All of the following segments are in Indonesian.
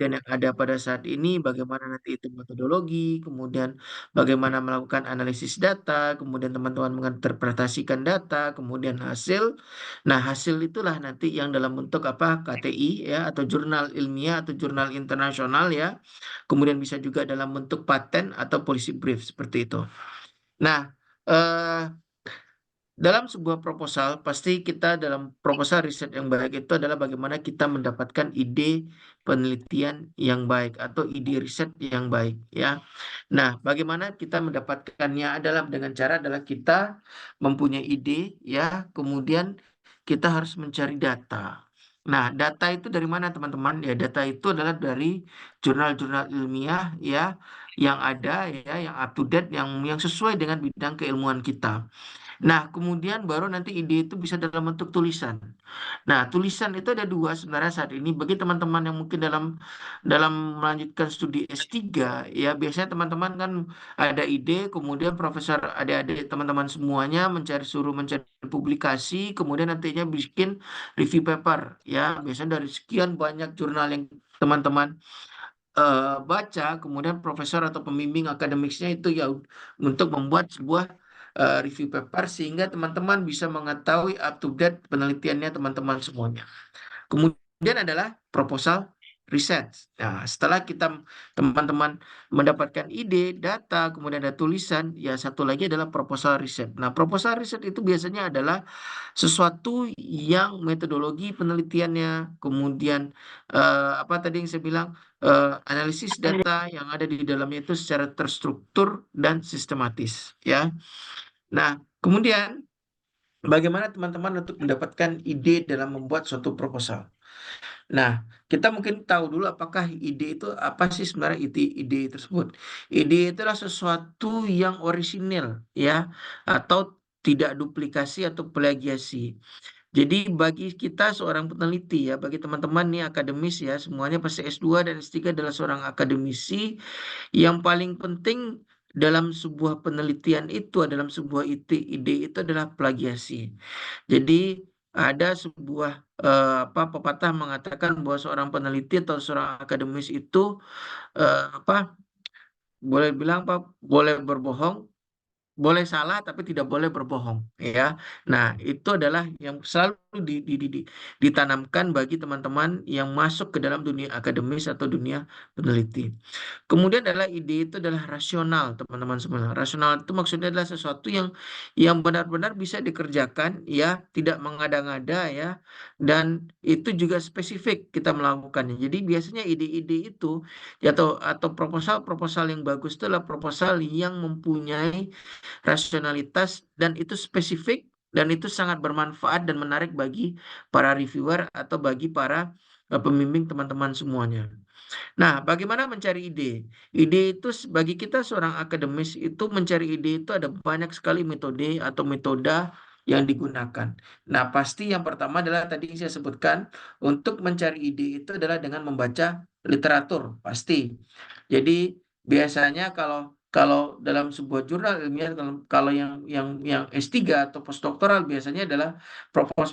penelitian yang ada pada saat ini, bagaimana nanti itu metodologi, kemudian bagaimana melakukan analisis data, kemudian teman-teman menginterpretasikan data, kemudian hasil. Nah, hasil itulah nanti yang dalam bentuk apa? KTI ya, atau jurnal ilmiah atau jurnal internasional ya. Kemudian bisa juga dalam bentuk paten atau policy brief seperti itu. Nah, eh, dalam sebuah proposal, pasti kita dalam proposal riset yang baik itu adalah bagaimana kita mendapatkan ide penelitian yang baik atau ide riset yang baik ya. Nah, bagaimana kita mendapatkannya adalah dengan cara adalah kita mempunyai ide ya, kemudian kita harus mencari data. Nah, data itu dari mana teman-teman? Ya, data itu adalah dari jurnal-jurnal ilmiah ya yang ada ya, yang up to date, yang sesuai dengan bidang keilmuan kita. Nah, kemudian baru nanti ide itu bisa dalam bentuk tulisan. Nah, tulisan itu ada dua sebenarnya saat ini. Bagi teman-teman yang mungkin dalam dalam melanjutkan studi S3, ya biasanya teman-teman kan ada ide, kemudian profesor adik-adik teman-teman semuanya suruh mencari publikasi, kemudian nantinya bikin review paper. Ya, biasanya dari sekian banyak jurnal yang teman-teman baca, kemudian profesor atau pembimbing akademiknya itu ya untuk membuat sebuah review paper sehingga teman-teman bisa mengetahui up to date penelitiannya teman-teman semuanya. Kemudian adalah proposal riset. Nah, setelah kita teman-teman mendapatkan ide, data, kemudian ada tulisan, ya satu lagi adalah proposal riset. Nah, proposal riset itu biasanya adalah sesuatu yang metodologi penelitiannya, kemudian apa tadi yang saya bilang, analisis data yang ada di dalamnya itu secara terstruktur dan sistematis, ya. Nah, kemudian bagaimana teman-teman untuk mendapatkan ide dalam membuat suatu proposal? Nah, kita mungkin tahu dulu apakah ide itu apa sih sebenarnya ide tersebut. Ide itu adalah sesuatu yang orisinil ya atau tidak duplikasi atau plagiasi. Jadi bagi kita seorang peneliti ya, bagi teman-teman nih akademis ya, semuanya pasti S2 dan S3 adalah seorang akademisi, yang paling penting dalam sebuah penelitian itu, dalam sebuah ide itu adalah plagiasi. Jadi ada sebuah pepatah mengatakan bahwa seorang peneliti atau seorang akademis itu boleh bilang boleh berbohong, boleh salah tapi tidak boleh berbohong ya. Nah, itu adalah yang selalu ditanamkan bagi teman-teman yang masuk ke dalam dunia akademis atau dunia peneliti. Kemudian adalah ide itu adalah rasional, teman-teman semua. Rasional itu maksudnya adalah sesuatu yang benar-benar bisa dikerjakan ya, tidak mengada-ngada ya, dan itu juga spesifik kita melakukannya. Jadi biasanya ide-ide itu ya, atau proposal-proposal yang bagus itu adalah proposal yang mempunyai rasionalitas dan itu spesifik dan itu sangat bermanfaat dan menarik bagi para reviewer atau bagi para pembimbing teman-teman semuanya. Nah, bagaimana mencari ide? Ide itu bagi kita seorang akademis itu mencari ide itu ada banyak sekali metode atau metoda yang digunakan. Nah, pasti yang pertama adalah tadi saya sebutkan untuk mencari ide itu adalah dengan membaca literatur, pasti. Jadi biasanya kalau kalau dalam sebuah jurnal ilmiah, kalau yang S3 atau postdoktoral biasanya adalah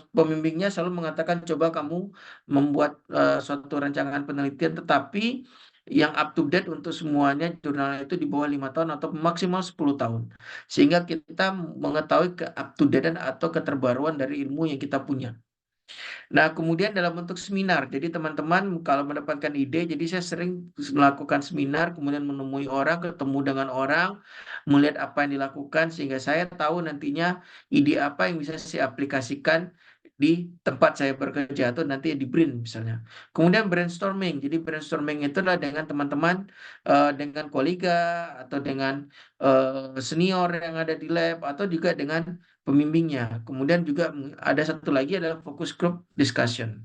pembimbingnya selalu mengatakan coba kamu membuat suatu rancangan penelitian tetapi yang up to date untuk semuanya jurnal itu di bawah 5 tahun atau maksimal 10 tahun sehingga kita mengetahui ke up to date atau keterbaruan dari ilmu yang kita punya. Nah, kemudian dalam bentuk seminar. Jadi teman-teman kalau mendapatkan ide, jadi saya sering melakukan seminar, kemudian menemui orang, ketemu dengan orang, melihat apa yang dilakukan, sehingga saya tahu nantinya ide apa yang bisa saya aplikasikan di tempat saya bekerja atau nanti di BRIN misalnya. Kemudian brainstorming. Jadi brainstorming itu adalah dengan teman-teman, dengan kolega atau dengan senior yang ada di lab atau juga dengan pembimbingnya. Kemudian juga ada satu lagi adalah focus group discussion.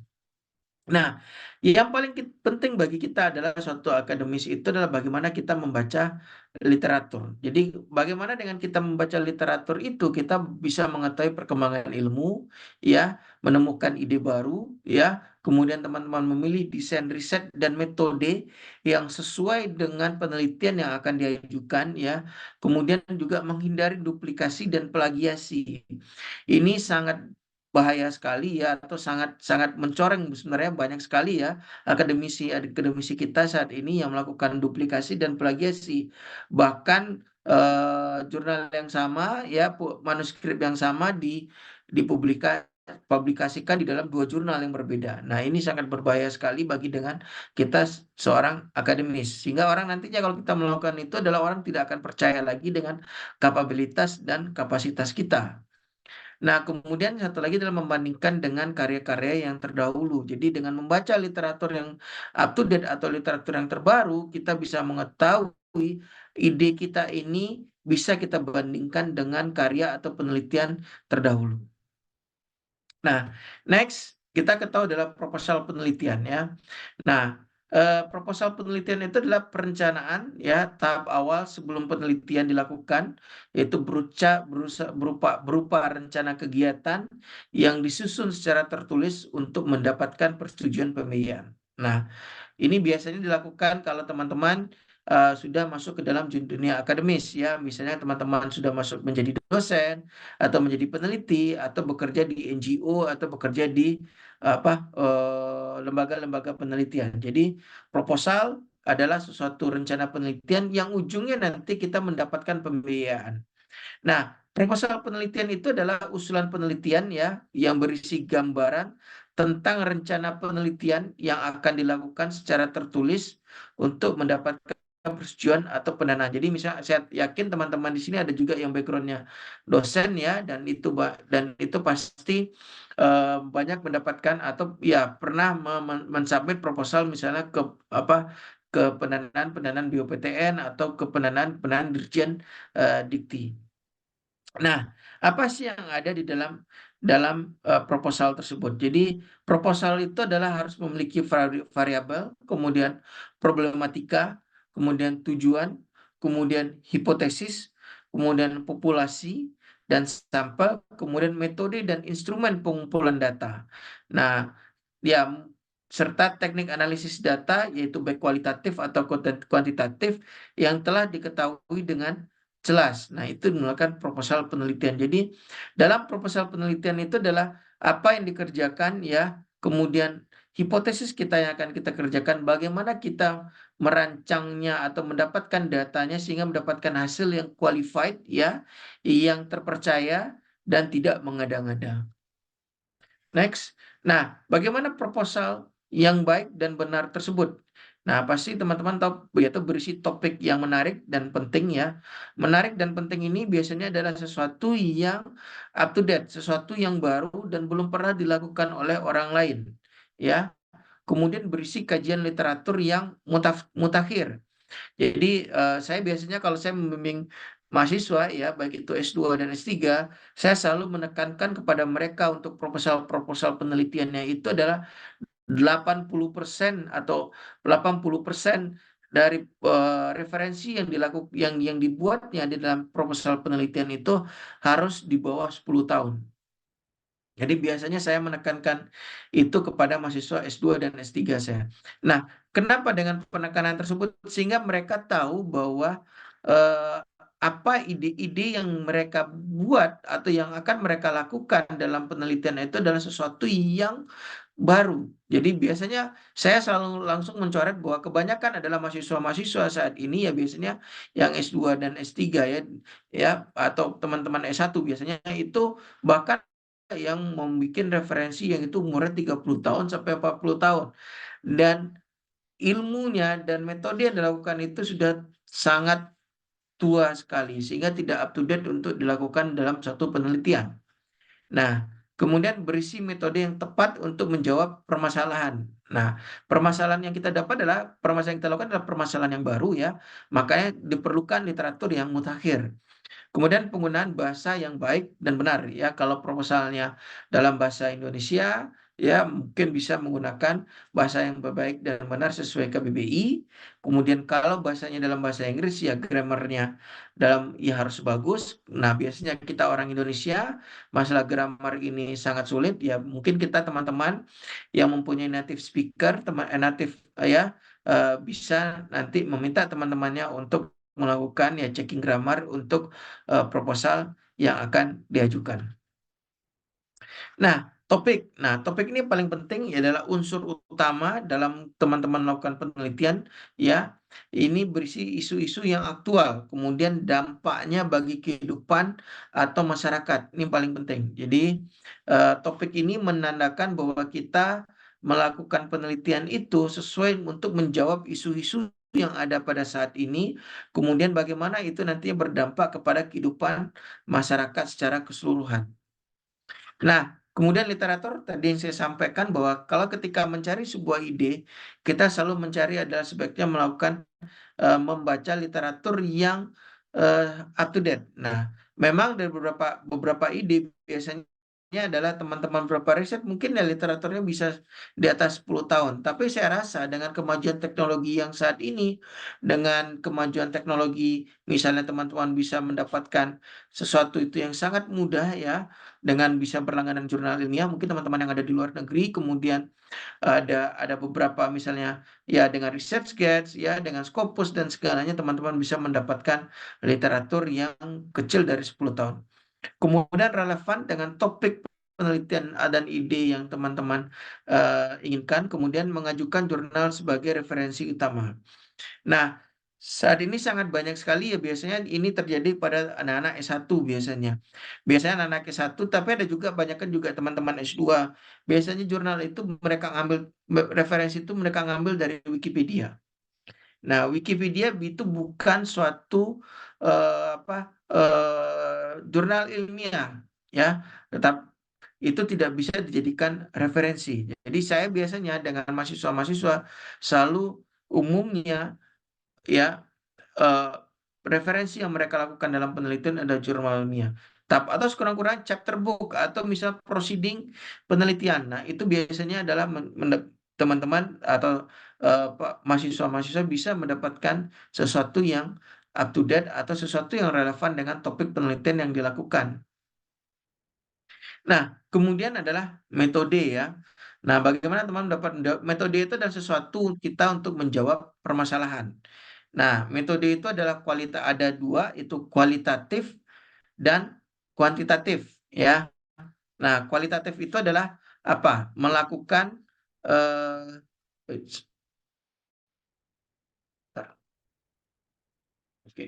Nah, yang paling penting bagi kita adalah suatu akademis itu adalah bagaimana kita membaca literatur. Jadi, bagaimana dengan kita membaca literatur itu kita bisa mengetahui perkembangan ilmu, ya, menemukan ide baru, ya, kemudian teman-teman memilih desain riset dan metode yang sesuai dengan penelitian yang akan diajukan, ya, kemudian juga menghindari duplikasi dan plagiasi. Ini sangat bahaya sekali ya atau sangat sangat mencoreng sebenarnya banyak sekali ya akademisi kita saat ini yang melakukan duplikasi dan plagiasi. Bahkan jurnal yang sama ya manuskrip yang sama dipublikasikan di dalam dua jurnal yang berbeda. Nah, ini sangat berbahaya sekali bagi dengan kita seorang akademis. Sehingga orang nantinya kalau kita melakukan itu adalah orang tidak akan percaya lagi dengan kapabilitas dan kapasitas kita. Nah, kemudian satu lagi adalah membandingkan dengan karya-karya yang terdahulu. Jadi dengan membaca literatur yang up to date atau literatur yang terbaru, kita bisa mengetahui ide kita ini bisa kita bandingkan dengan karya atau penelitian terdahulu. Nah, next kita ketahui adalah proposal penelitian ya. Nah, proposal penelitian itu adalah perencanaan ya tahap awal sebelum penelitian dilakukan, yaitu berupa rencana kegiatan yang disusun secara tertulis untuk mendapatkan persetujuan pembiayaan. Nah, ini biasanya dilakukan kalau teman-teman sudah masuk ke dalam dunia akademis ya, misalnya teman-teman sudah masuk menjadi dosen atau menjadi peneliti atau bekerja di NGO atau bekerja di lembaga-lembaga penelitian. Jadi proposal adalah sesuatu rencana penelitian yang ujungnya nanti kita mendapatkan pembiayaan. Nah, proposal penelitian itu adalah usulan penelitian ya yang berisi gambaran tentang rencana penelitian yang akan dilakukan secara tertulis untuk mendapatkan persetujuan atau pendanaan. Jadi misalnya saya yakin teman-teman di sini ada juga yang backgroundnya dosen ya dan itu pasti banyak mendapatkan atau ya pernah mensubmit proposal misalnya ke apa ke pendanaan BOPTN atau ke pendanaan Dirjen Dikti. Nah, apa sih yang ada di dalam proposal tersebut? Jadi, proposal itu adalah harus memiliki variabel, kemudian problematika, kemudian tujuan, kemudian hipotesis, kemudian populasi dan sampel, kemudian metode dan instrumen pengumpulan data. Nah, ya serta teknik analisis data yaitu baik kualitatif atau kuantitatif yang telah diketahui dengan jelas. Nah, itu melakukan proposal penelitian. Jadi, dalam proposal penelitian itu adalah apa yang dikerjakan ya, kemudian hipotesis kita yang akan kita kerjakan, bagaimana kita merancangnya atau mendapatkan datanya sehingga mendapatkan hasil yang qualified ya, yang terpercaya dan tidak mengada-ngada. Next. Nah, bagaimana proposal yang baik dan benar tersebut? Nah, pasti teman-teman tahu yaitu berisi topik yang menarik dan penting ya. Menarik dan penting ini biasanya adalah sesuatu yang up to date, sesuatu yang baru dan belum pernah dilakukan oleh orang lain. Ya. Kemudian berisi kajian literatur yang mutakhir. Jadi saya biasanya kalau saya membimbing mahasiswa ya baik itu S2 dan S3, saya selalu menekankan kepada mereka untuk proposal-proposal penelitiannya itu adalah 80% atau 80% dari referensi yang dibuatnya di dalam proposal penelitian itu harus di bawah 10 tahun. Jadi biasanya saya menekankan itu kepada mahasiswa S2 dan S3 saya. Nah, kenapa dengan penekanan tersebut? Sehingga mereka tahu bahwa eh, apa ide-ide yang mereka buat atau yang akan mereka lakukan dalam penelitian itu adalah sesuatu yang baru. Jadi biasanya saya selalu langsung mencoret bahwa kebanyakan adalah mahasiswa-mahasiswa saat ini ya biasanya yang S2 dan S3 ya atau teman-teman S1 biasanya itu bahkan yang membuat referensi yang itu umurnya 30 tahun sampai 40 tahun. Dan ilmunya dan metode yang dilakukan itu sudah sangat tua sekali sehingga tidak up to date untuk dilakukan dalam satu penelitian. Nah, kemudian berisi metode yang tepat untuk menjawab permasalahan. Nah, permasalahan yang kita dapat adalah permasalahan yang kita lakukan adalah permasalahan yang baru ya. Makanya diperlukan literatur yang mutakhir. Kemudian penggunaan bahasa yang baik dan benar ya. Kalau proposalnya dalam bahasa Indonesia ya mungkin bisa menggunakan bahasa yang baik dan benar sesuai KBBI. Kemudian kalau bahasanya dalam bahasa Inggris ya grammarnya ya harus bagus. Nah, biasanya kita orang Indonesia masalah grammar ini sangat sulit ya. Mungkin kita teman-teman yang mempunyai native speaker, native bisa nanti meminta teman-temannya untuk melakukan ya checking grammar untuk proposal yang akan diajukan. Nah, topik ini paling penting ya adalah unsur utama dalam teman-teman melakukan penelitian ya. Ini berisi isu-isu yang aktual, kemudian dampaknya bagi kehidupan atau masyarakat. Ini paling penting. Jadi, topik ini menandakan bahwa kita melakukan penelitian itu sesuai untuk menjawab isu-isu yang ada pada saat ini, kemudian bagaimana itu nantinya berdampak kepada kehidupan masyarakat secara keseluruhan. Nah, kemudian literatur tadi yang saya sampaikan bahwa kalau ketika mencari sebuah ide, kita selalu mencari adalah sebaiknya melakukan membaca literatur yang up to date. Nah, memang dari beberapa beberapa ide biasanya adalah teman-teman beberapa riset mungkin ya literaturnya bisa di atas 10 tahun. Tapi saya rasa dengan kemajuan teknologi yang saat ini, dengan kemajuan teknologi misalnya teman-teman bisa mendapatkan sesuatu itu yang sangat mudah ya, dengan bisa berlangganan jurnal ilmiah, mungkin teman-teman yang ada di luar negeri, kemudian ada beberapa misalnya ya dengan ResearchGate ya dengan Scopus dan segalanya teman-teman bisa mendapatkan literatur yang kecil dari 10 tahun. Kemudian relevan dengan topik penelitian dan ide yang teman-teman inginkan, kemudian mengajukan jurnal sebagai referensi utama. Nah, saat ini sangat banyak sekali ya biasanya ini terjadi pada anak-anak S1 biasanya. Biasanya anak-anak S1 tapi ada juga banyakkan juga teman-teman S2. Biasanya jurnal itu mereka ngambil referensi itu mereka ngambil dari Wikipedia. Nah, Wikipedia itu bukan suatu jurnal ilmiah ya, tetap itu tidak bisa dijadikan referensi. Jadi saya biasanya dengan mahasiswa-mahasiswa selalu umumnya ya eh, referensi yang mereka lakukan dalam penelitian adalah jurnal ilmiah. Atau sekurang-kurangnya chapter book atau misal proceeding penelitian. Nah, itu biasanya adalah teman-teman atau mahasiswa-mahasiswa bisa mendapatkan sesuatu yang up to date atau sesuatu yang relevan dengan topik penelitian yang dilakukan. Nah, kemudian adalah metode ya. Nah, bagaimana teman dapat metode itu adalah sesuatu kita untuk menjawab permasalahan. Nah, metode itu adalah ada dua, itu kualitatif dan kuantitatif ya. Nah, kualitatif itu adalah apa? Melakukan eh, oke.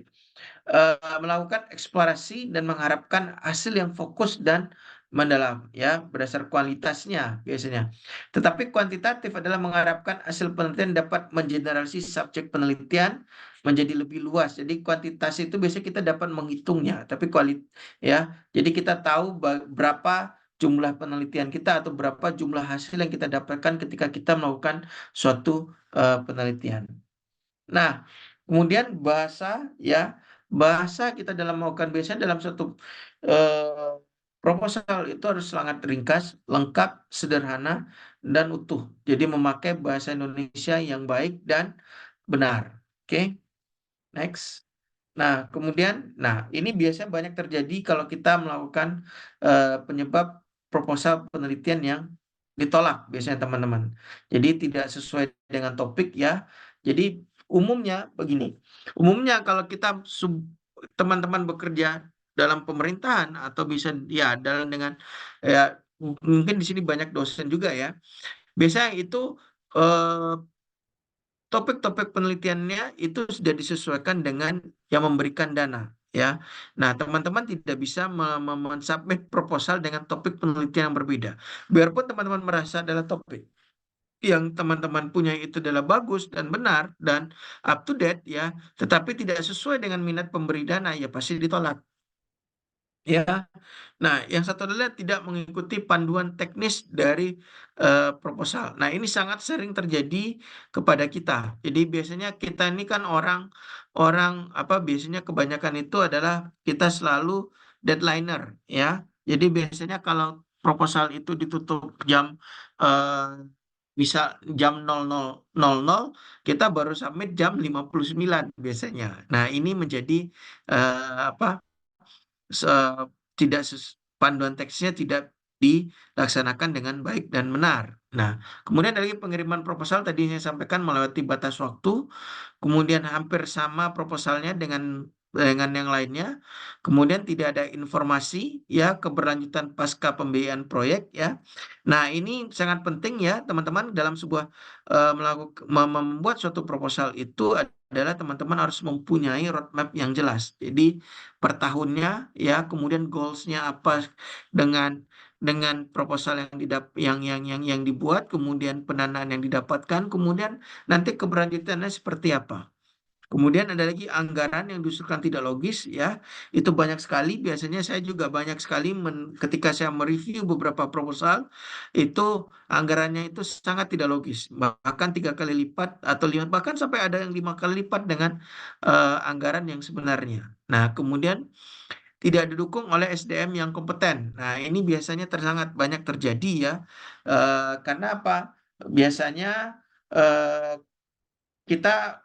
Melakukan eksplorasi dan mengharapkan hasil yang fokus dan mendalam ya berdasar kualitasnya biasanya. Tetapi kuantitatif adalah mengharapkan hasil penelitian dapat mengeneralisasi subjek penelitian menjadi lebih luas. Jadi kuantitas itu biasanya kita dapat menghitungnya, tapi ya. Jadi kita tahu berapa jumlah penelitian kita atau berapa jumlah hasil yang kita dapatkan ketika kita melakukan suatu penelitian. Nah, kemudian bahasa ya, bahasa kita dalam melakukan biasanya dalam satu eh, proposal itu harus sangat ringkas, lengkap, sederhana, dan utuh. Jadi memakai bahasa Indonesia yang baik dan benar. Oke, next. Nah, ini biasanya banyak terjadi kalau kita melakukan penyebab proposal penelitian yang ditolak biasanya teman-teman. Jadi tidak sesuai dengan topik ya. Jadi umumnya kalau kita teman-teman bekerja dalam pemerintahan atau bisa ya dalam dengan ya mungkin di sini banyak dosen juga ya. Biasanya itu eh, topik-topik penelitiannya itu sudah disesuaikan dengan yang memberikan dana ya. Nah, teman-teman tidak bisa mensubmit proposal dengan topik penelitian yang berbeda. Biarpun teman-teman merasa adalah topik yang teman-teman punya itu adalah bagus dan benar dan up to date ya, tetapi tidak sesuai dengan minat pemberi dana ya pasti ditolak. Ya, nah yang satu adalah tidak mengikuti panduan teknis dari proposal. Nah ini sangat sering terjadi kepada kita. Jadi biasanya kita ini kan orang apa biasanya kebanyakan itu adalah kita selalu deadlineer ya. Jadi biasanya kalau proposal itu ditutup jam bisa jam 00.00 kita baru submit jam 59 biasanya. Nah ini menjadi apa tidak panduan teksnya tidak dilaksanakan dengan baik dan benar. Nah, kemudian dari pengiriman proposal tadi saya sampaikan melewati batas waktu, kemudian hampir sama proposalnya dengan dengan yang lainnya. Kemudian tidak ada informasi ya keberlanjutan pasca pembiayaan proyek ya. Nah, ini sangat penting ya teman-teman dalam sebuah membuat suatu proposal itu adalah teman-teman harus mempunyai roadmap yang jelas. Jadi per tahunnya ya, kemudian goalsnya apa dengan proposal yang dibuat, kemudian pendanaan yang didapatkan, kemudian nanti keberlanjutannya seperti apa. Kemudian ada lagi anggaran yang diusulkan tidak logis ya. Itu banyak sekali. Biasanya saya juga banyak sekali ketika saya mereview beberapa proposal itu anggarannya itu sangat tidak logis. Bahkan 3 kali lipat atau lima, bahkan sampai ada yang 5 kali lipat dengan anggaran yang sebenarnya. Nah, kemudian tidak didukung oleh SDM yang kompeten. Nah, ini biasanya sangat banyak terjadi ya. Karena apa? Biasanya eh, kita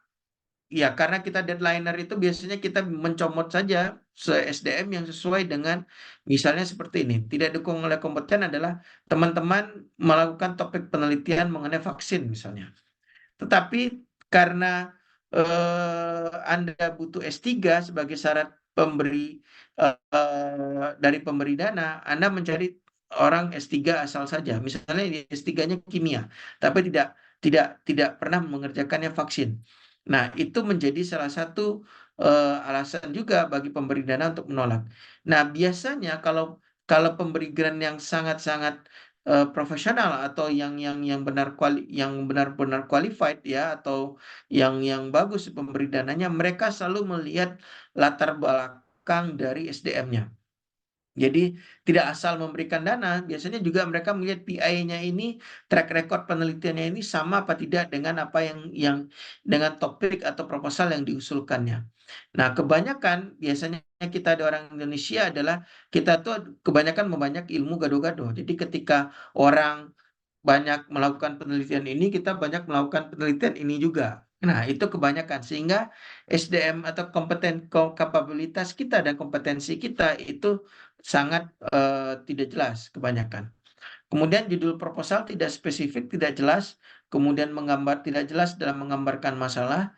ya, karena kita deadlineer itu biasanya kita mencomot saja SDM yang sesuai dengan misalnya seperti ini. Tidak didukung oleh kompeten adalah teman-teman melakukan topik penelitian mengenai vaksin misalnya. Tetapi karena Anda butuh S3 sebagai syarat pemberi dari pemberi dana, Anda mencari orang S3 asal saja. Misalnya S3-nya kimia, tapi tidak pernah mengerjakannya vaksin. Nah, itu menjadi salah satu alasan juga bagi pemberi dana untuk menolak. Nah, biasanya kalau kalau pemberi grant yang sangat-sangat profesional atau yang yang benar-benar qualified ya atau yang bagus pemberi dananya, mereka selalu melihat latar belakang dari SDM-nya. Jadi tidak asal memberikan dana, biasanya juga mereka melihat PI-nya ini, track record penelitiannya ini sama apa tidak dengan apa yang dengan topik atau proposal yang diusulkannya. Nah, kebanyakan biasanya kita ada orang Indonesia adalah kita tuh kebanyakan membanyak ilmu gado-gado. Jadi ketika orang banyak melakukan penelitian ini, kita banyak melakukan penelitian ini juga. Nah, itu kebanyakan sehingga SDM atau kapabilitas kita dan kompetensi kita itu sangat tidak jelas kebanyakan. Kemudian judul proposal tidak spesifik, tidak jelas, kemudian tidak jelas dalam menggambarkan masalah,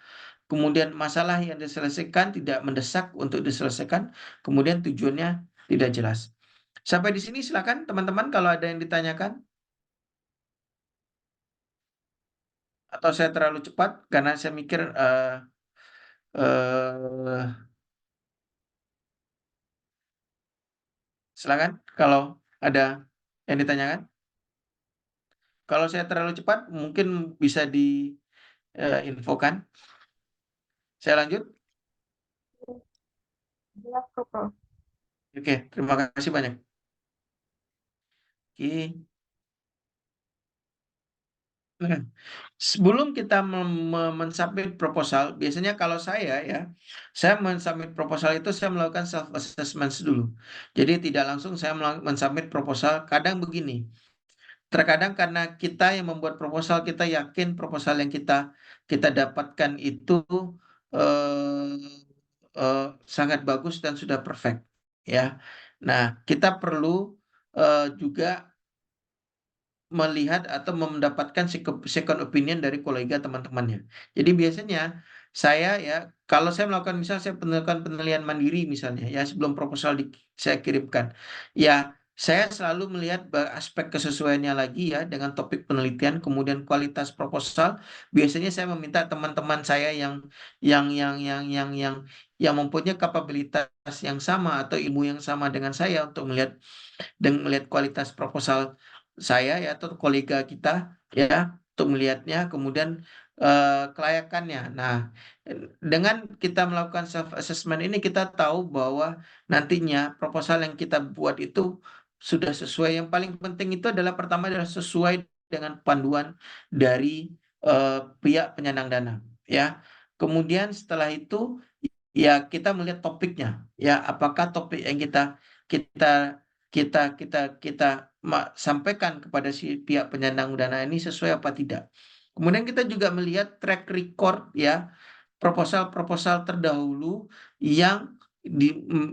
kemudian masalah yang diselesaikan tidak mendesak untuk diselesaikan, kemudian tujuannya tidak jelas. Sampai di sini silakan teman-teman kalau ada yang ditanyakan. Atau saya terlalu cepat karena saya mikir eh, silakan kalau ada yang ditanyakan. Kalau saya terlalu cepat mungkin bisa diinfokan. Saya lanjut. Jelas kok, Prof. Oke, terima kasih banyak. Oke. Nah, sebelum kita mensubmit proposal, biasanya kalau saya ya, saya mensubmit proposal itu saya melakukan self assessment dulu. Jadi tidak langsung saya mensubmit proposal. Kadang begini, terkadang karena kita yang membuat proposal, kita yakin proposal yang kita kita dapatkan itu eh, sangat bagus dan sudah perfect, ya. Nah, kita perlu juga melihat atau mendapatkan second opinion dari kolega teman-temannya. Jadi biasanya saya ya, kalau saya melakukan misal saya melakukan penilaian mandiri misalnya ya sebelum proposal saya kirimkan, ya saya selalu melihat aspek kesesuaiannya lagi ya dengan topik penelitian, kemudian kualitas proposal. Biasanya saya meminta teman-teman saya yang yang mempunyai kapabilitas yang sama atau ilmu yang sama dengan saya untuk melihat dan melihat kualitas proposal saya ya atau kolega kita ya untuk melihatnya kemudian kelayakannya. Nah, dengan kita melakukan self assessment ini kita tahu bahwa nantinya proposal yang kita buat itu sudah sesuai. Yang paling penting itu adalah pertama adalah sesuai dengan panduan dari pihak penyandang dana ya. Kemudian setelah itu ya kita melihat topiknya ya apakah topik yang kita kita sampaikan kepada si pihak penyandang dana ini sesuai apa tidak. Kemudian kita juga melihat track record ya proposal-proposal terdahulu yang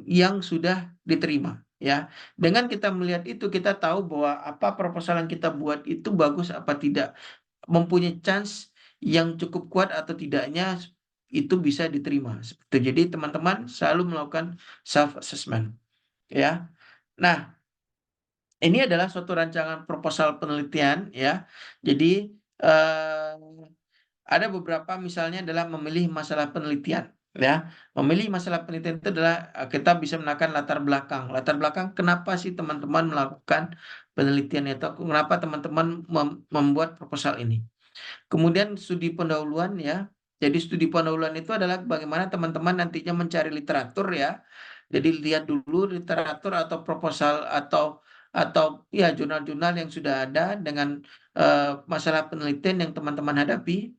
yang sudah diterima ya. Dengan kita melihat itu kita tahu bahwa apa proposal yang kita buat itu bagus apa tidak, mempunyai chance yang cukup kuat atau tidaknya itu bisa diterima. Seperti itu. Jadi teman-teman selalu melakukan self assessment ya. Nah, ini adalah suatu rancangan proposal penelitian ya. Jadi eh, ada beberapa misalnya adalah memilih masalah penelitian ya. Memilih masalah penelitian itu adalah kita bisa menekan latar belakang. Latar belakang kenapa sih teman-teman melakukan penelitian itu? Kenapa teman-teman membuat proposal ini? Kemudian studi pendahuluan ya. Jadi studi pendahuluan itu adalah bagaimana teman-teman nantinya mencari literatur ya. Jadi lihat dulu literatur atau proposal atau ya jurnal-jurnal yang sudah ada dengan masalah penelitian yang teman-teman hadapi.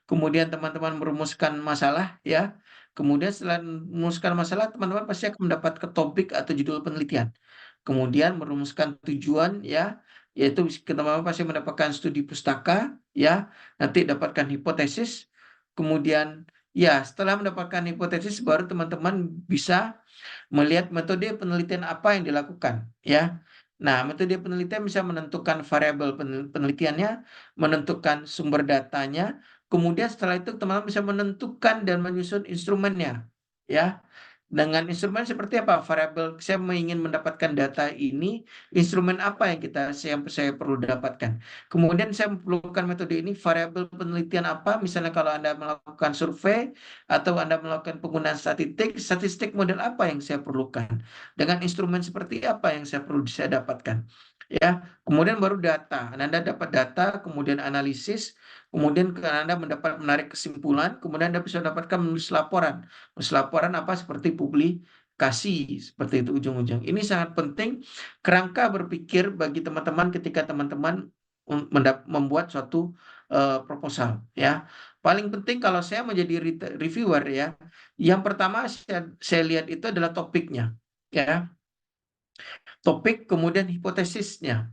Kemudian teman-teman merumuskan masalah ya. Kemudian setelah merumuskan masalah, teman-teman pasti akan mendapat topik atau judul penelitian. Kemudian merumuskan tujuan ya, yaitu teman-teman pasti mendapatkan studi pustaka ya, nanti dapatkan hipotesis. Kemudian ya, setelah mendapatkan hipotesis baru teman-teman bisa melihat metode penelitian apa yang dilakukan ya. Nah, metode penelitian bisa menentukan variabel penelitiannya, menentukan sumber datanya, kemudian setelah itu teman-teman bisa menentukan dan menyusun instrumennya ya. Dengan instrumen seperti apa? Variabel saya ingin mendapatkan data ini, instrumen apa yang saya perlu dapatkan. Kemudian saya memerlukan metode ini, variabel penelitian apa? Misalnya kalau Anda melakukan survei atau Anda melakukan penggunaan statistik, statistik model apa yang saya perlukan? Dengan instrumen seperti apa yang saya dapatkan? Ya, kemudian baru data. Anda dapat data, kemudian analisis, kemudian Anda menarik kesimpulan, kemudian Anda bisa dapatkan menulis laporan. Menulis laporan apa seperti publikasi, seperti itu ujung-ujung. Ini sangat penting kerangka berpikir bagi teman-teman ketika teman-teman membuat suatu proposal ya. Paling penting kalau saya menjadi reviewer ya, yang pertama saya lihat itu adalah topiknya ya. Topik kemudian hipotesisnya.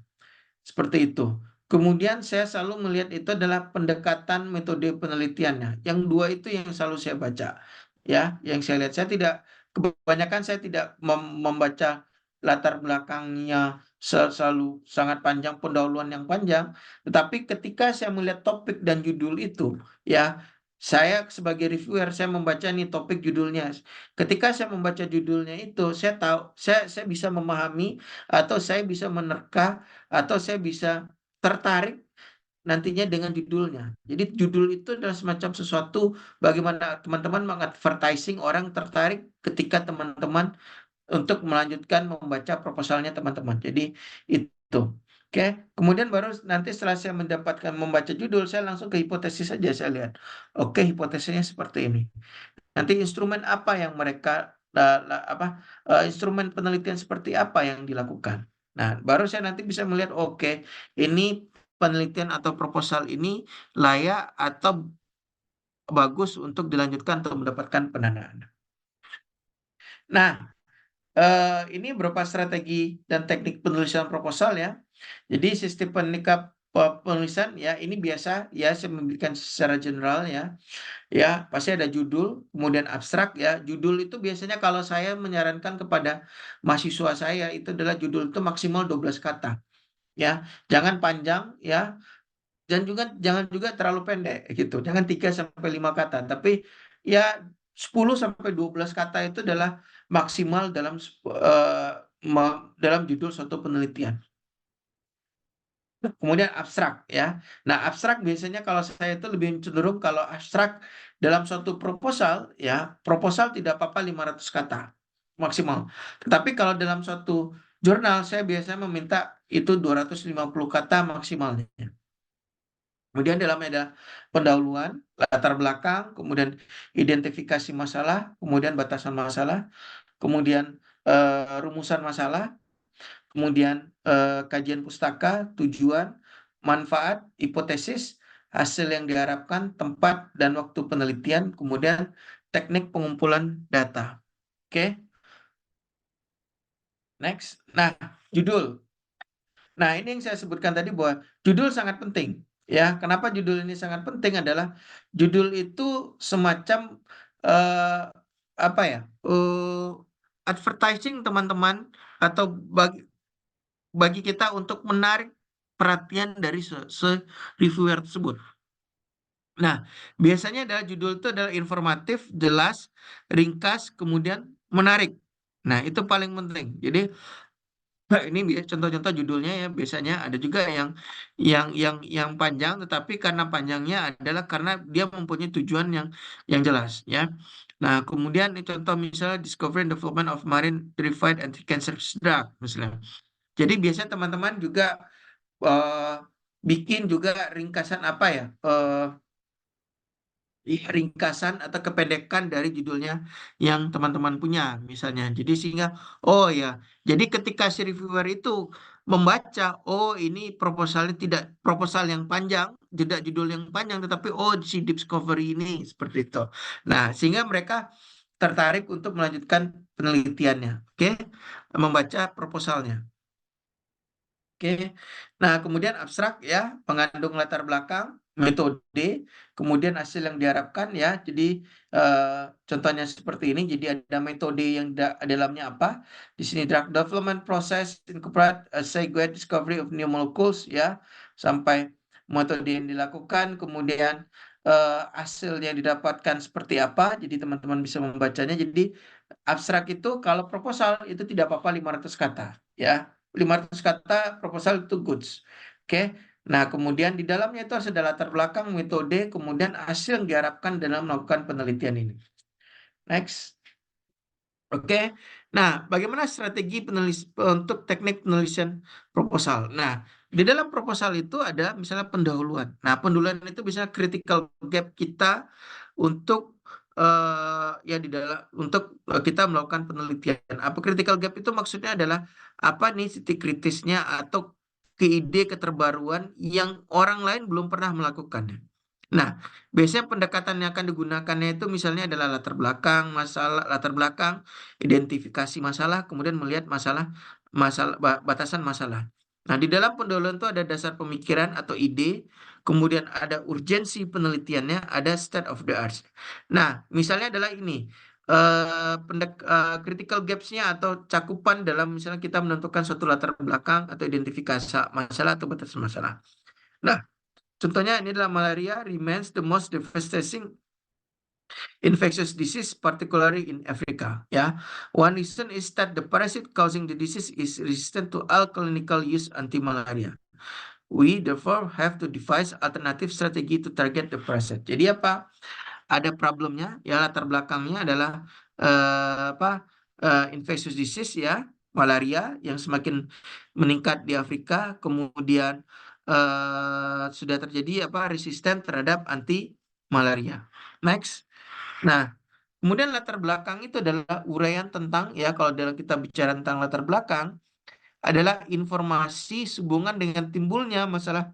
Seperti itu. Kemudian saya selalu melihat itu adalah pendekatan metode penelitiannya. Yang dua itu yang selalu saya baca. Ya, yang saya lihat saya tidak kebanyakan saya tidak membaca latar belakangnya selalu sangat panjang, pendahuluan yang panjang, tetapi ketika saya melihat topik dan judul itu, ya, saya sebagai reviewer saya membaca nih topik judulnya. Ketika saya membaca judulnya itu, saya tahu saya bisa memahami atau saya bisa menerka atau saya bisa tertarik nantinya dengan judulnya. Jadi judul itu adalah semacam sesuatu bagaimana teman-teman mengadvertising orang tertarik ketika teman-teman untuk melanjutkan membaca proposalnya teman-teman. Jadi itu. Oke, kemudian baru nanti setelah saya mendapatkan membaca judul, saya langsung ke hipotesis saja saya lihat. Oke, hipotesisnya seperti ini. Nanti instrumen apa yang mereka instrumen penelitian seperti apa yang dilakukan. Nah, baru saya nanti bisa melihat oke, ini penelitian atau proposal ini layak atau bagus untuk dilanjutkan untuk mendapatkan pendanaan. Nah, ini berupa strategi dan teknik penulisan proposal ya. Jadi sistem penulisan ya ini biasa ya saya memberikan secara general ya. Ya, pasti ada judul, kemudian abstrak ya. Judul itu biasanya kalau saya menyarankan kepada mahasiswa saya itu adalah judul itu maksimal 12 kata. Ya, jangan panjang ya, dan juga jangan juga terlalu pendek gitu. Jangan 3 sampai 5 kata, tapi ya 10 sampai 12 kata itu adalah maksimal dalam judul suatu penelitian. Kemudian abstrak ya. Nah, abstrak biasanya kalau saya itu lebih cenderung kalau abstrak dalam suatu proposal ya, proposal tidak apa-apa 500 kata maksimal. Tetapi kalau dalam suatu jurnal saya biasanya meminta itu 250 kata maksimalnya. Kemudian dalamnya ada pendahuluan, latar belakang, kemudian identifikasi masalah, kemudian batasan masalah, kemudian rumusan masalah, kemudian kajian pustaka, tujuan, manfaat, hipotesis, hasil yang diharapkan, tempat dan waktu penelitian, kemudian teknik pengumpulan data. Oke, next. Nah, judul. Nah, ini yang saya sebutkan tadi bahwa judul sangat penting. Ya, kenapa judul ini sangat penting adalah judul itu semacam eh, apa ya? Advertising teman-teman atau bagi kita untuk menarik perhatian dari reviewer tersebut. Nah, biasanya adalah judul itu adalah informatif, jelas, ringkas, kemudian menarik. Nah, itu paling penting. Jadi nah, ini contoh-contoh judulnya ya, biasanya ada juga yang panjang, tetapi karena panjangnya adalah karena dia mempunyai tujuan yang jelas ya. Nah, kemudian ini contoh misalnya Discovery and Development of Marine Purified Anti-Cancerous Drug misalnya. Jadi biasanya teman-teman juga eh, bikin juga ringkasan apa ya? Iya, ringkasan atau kependekan dari judulnya yang teman-teman punya misalnya. Jadi sehingga oh ya, jadi ketika si reviewer itu membaca, oh ini proposalnya tidak proposal yang panjang, tidak judul yang panjang, tetapi oh si discovery ini seperti itu. Nah, sehingga mereka tertarik untuk melanjutkan penelitiannya, oke? Membaca proposalnya. Oke. Nah, kemudian abstrak ya, mengandung latar belakang, metode, kemudian hasil yang diharapkan ya. Jadi contohnya seperti ini. Jadi ada metode yang dalamnya apa? Di sini drug development process, incorporate segue discovery of new molecules ya, sampai metode yang dilakukan, kemudian hasil yang didapatkan seperti apa. Jadi teman-teman bisa membacanya. Jadi abstrak itu kalau proposal itu tidak apa-apa 500 kata ya. 500 kata proposal itu goods. Oke. Nah, kemudian di dalamnya itu harus ada latar belakang, metode, kemudian hasil yang diharapkan dalam melakukan penelitian ini. Next. Oke. Nah, bagaimana strategi untuk teknik penulisan proposal? Nah, di dalam proposal itu ada misalnya pendahuluan. Nah, pendahuluan itu bisa critical gap kita untuk ya di dalam untuk kita melakukan penelitian. Apa critical gap itu maksudnya adalah apa nih titik kritisnya atau ke ide keterbaruan yang orang lain belum pernah melakukannya. Nah, biasanya pendekatan yang akan digunakannya itu misalnya adalah latar belakang, masalah, latar belakang, identifikasi masalah, kemudian melihat batasan masalah. Nah, di dalam pendahuluan itu ada dasar pemikiran atau ide, kemudian ada urgensi penelitiannya, ada state of the art. Nah, misalnya adalah ini, critical gaps-nya atau cakupan dalam misalnya kita menentukan suatu latar belakang atau identifikasi masalah atau batasan masalah. Nah, contohnya ini adalah malaria remains the most devastating infectious disease, particularly in Africa. Ya, one reason is that the parasite causing the disease is resistant to all clinical use anti-malaria. We therefore have to devise alternative strategy to target the parasite. Jadi apa? Ada problemnya, ya latar belakangnya adalah infectious disease ya, malaria yang semakin meningkat di Afrika, kemudian sudah terjadi apa resisten terhadap anti malaria. Next. Nah, kemudian latar belakang itu adalah uraian tentang ya kalau dalam kita bicara tentang latar belakang adalah informasi sehubungan dengan timbulnya masalah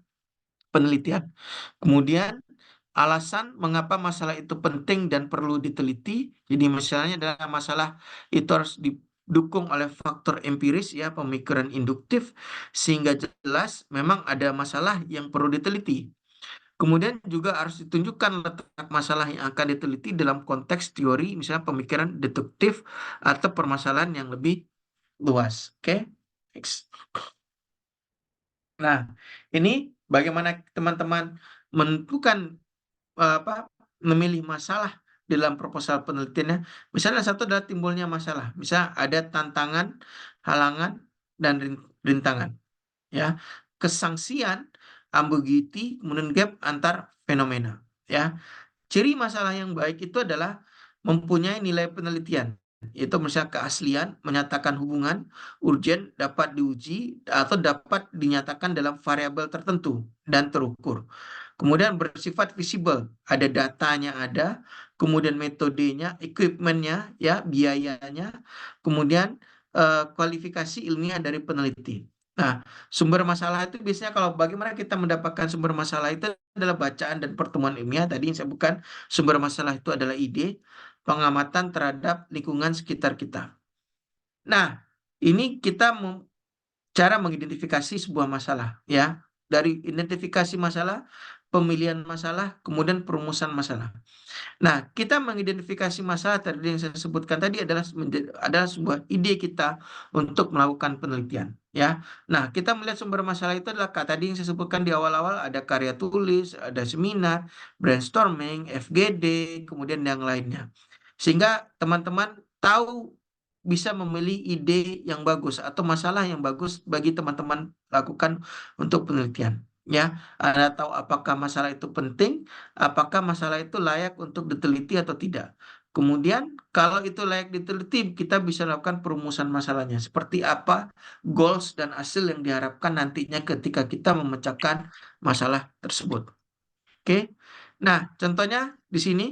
penelitian. Kemudian alasan mengapa masalah itu penting dan perlu diteliti. Jadi misalnya adalah masalah itu harus didukung oleh faktor empiris ya, pemikiran induktif sehingga jelas memang ada masalah yang perlu diteliti. Kemudian juga harus ditunjukkan letak masalah yang akan diteliti dalam konteks teori, misalnya pemikiran deduktif atau permasalahan yang lebih luas. Oke, next. Nah, ini bagaimana teman-teman menentukan apa memilih masalah dalam proposal penelitiannya. Misalnya satu adalah timbulnya masalah. Misal ada tantangan, halangan, dan rintangan. Ya, kesangsian, ambiguity, kemudian gap antar fenomena. Ya, ciri masalah yang baik itu adalah mempunyai nilai penelitian. Itu misalnya keaslian, menyatakan hubungan, urgen, dapat diuji, atau dapat dinyatakan dalam variabel tertentu dan terukur. Kemudian bersifat visible, ada datanya ada, kemudian metodenya, equipmentnya, ya, biayanya, kemudian kualifikasi ilmiah dari peneliti. Nah, sumber masalah itu biasanya kalau bagaimana kita mendapatkan sumber masalah itu adalah bacaan dan pertemuan ilmiah. Tadi yang saya bukan sumber masalah itu adalah ide, pengamatan terhadap lingkungan sekitar kita. Nah, ini kita cara mengidentifikasi sebuah masalah, ya. Dari identifikasi masalah, pemilihan masalah, kemudian perumusan masalah. Nah, kita mengidentifikasi masalah tadi yang saya sebutkan tadi adalah sebuah ide kita untuk melakukan penelitian, ya. Nah, kita melihat sumber masalah itu adalah tadi yang saya sebutkan di awal-awal ada karya tulis, ada seminar, brainstorming, FGD, kemudian yang lainnya. Sehingga teman-teman tahu bisa memilih ide yang bagus atau masalah yang bagus bagi teman-teman lakukan untuk penelitian, ya. Anda tahu apakah masalah itu penting, apakah masalah itu layak untuk diteliti atau tidak. Kemudian kalau itu layak diteliti, kita bisa lakukan perumusan masalahnya. Seperti apa goals dan hasil yang diharapkan nantinya ketika kita memecahkan masalah tersebut. Oke. Nah, contohnya di sini,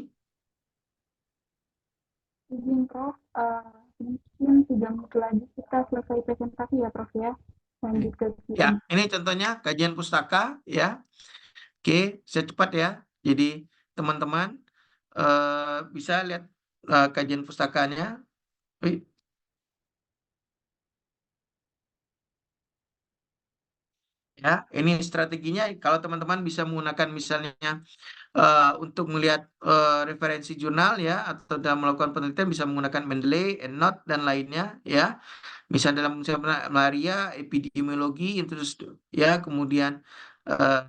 Izin Prof, mungkin 3 menit lagi kita selesai presentasi ya Prof ya. Lanjut ke ya, Q&A. ini contohnya kajian pustaka, ya. Oke, saya cepat ya. Jadi teman-teman bisa lihat kajian pustakanya. Wih, ya, ini strateginya. Kalau teman-teman bisa menggunakan misalnya untuk melihat referensi jurnal ya atau dalam melakukan penelitian bisa menggunakan Mendeley, EndNote dan lainnya ya. Misal dalam misalnya malaria, epidemiologi, terus ya kemudian eh,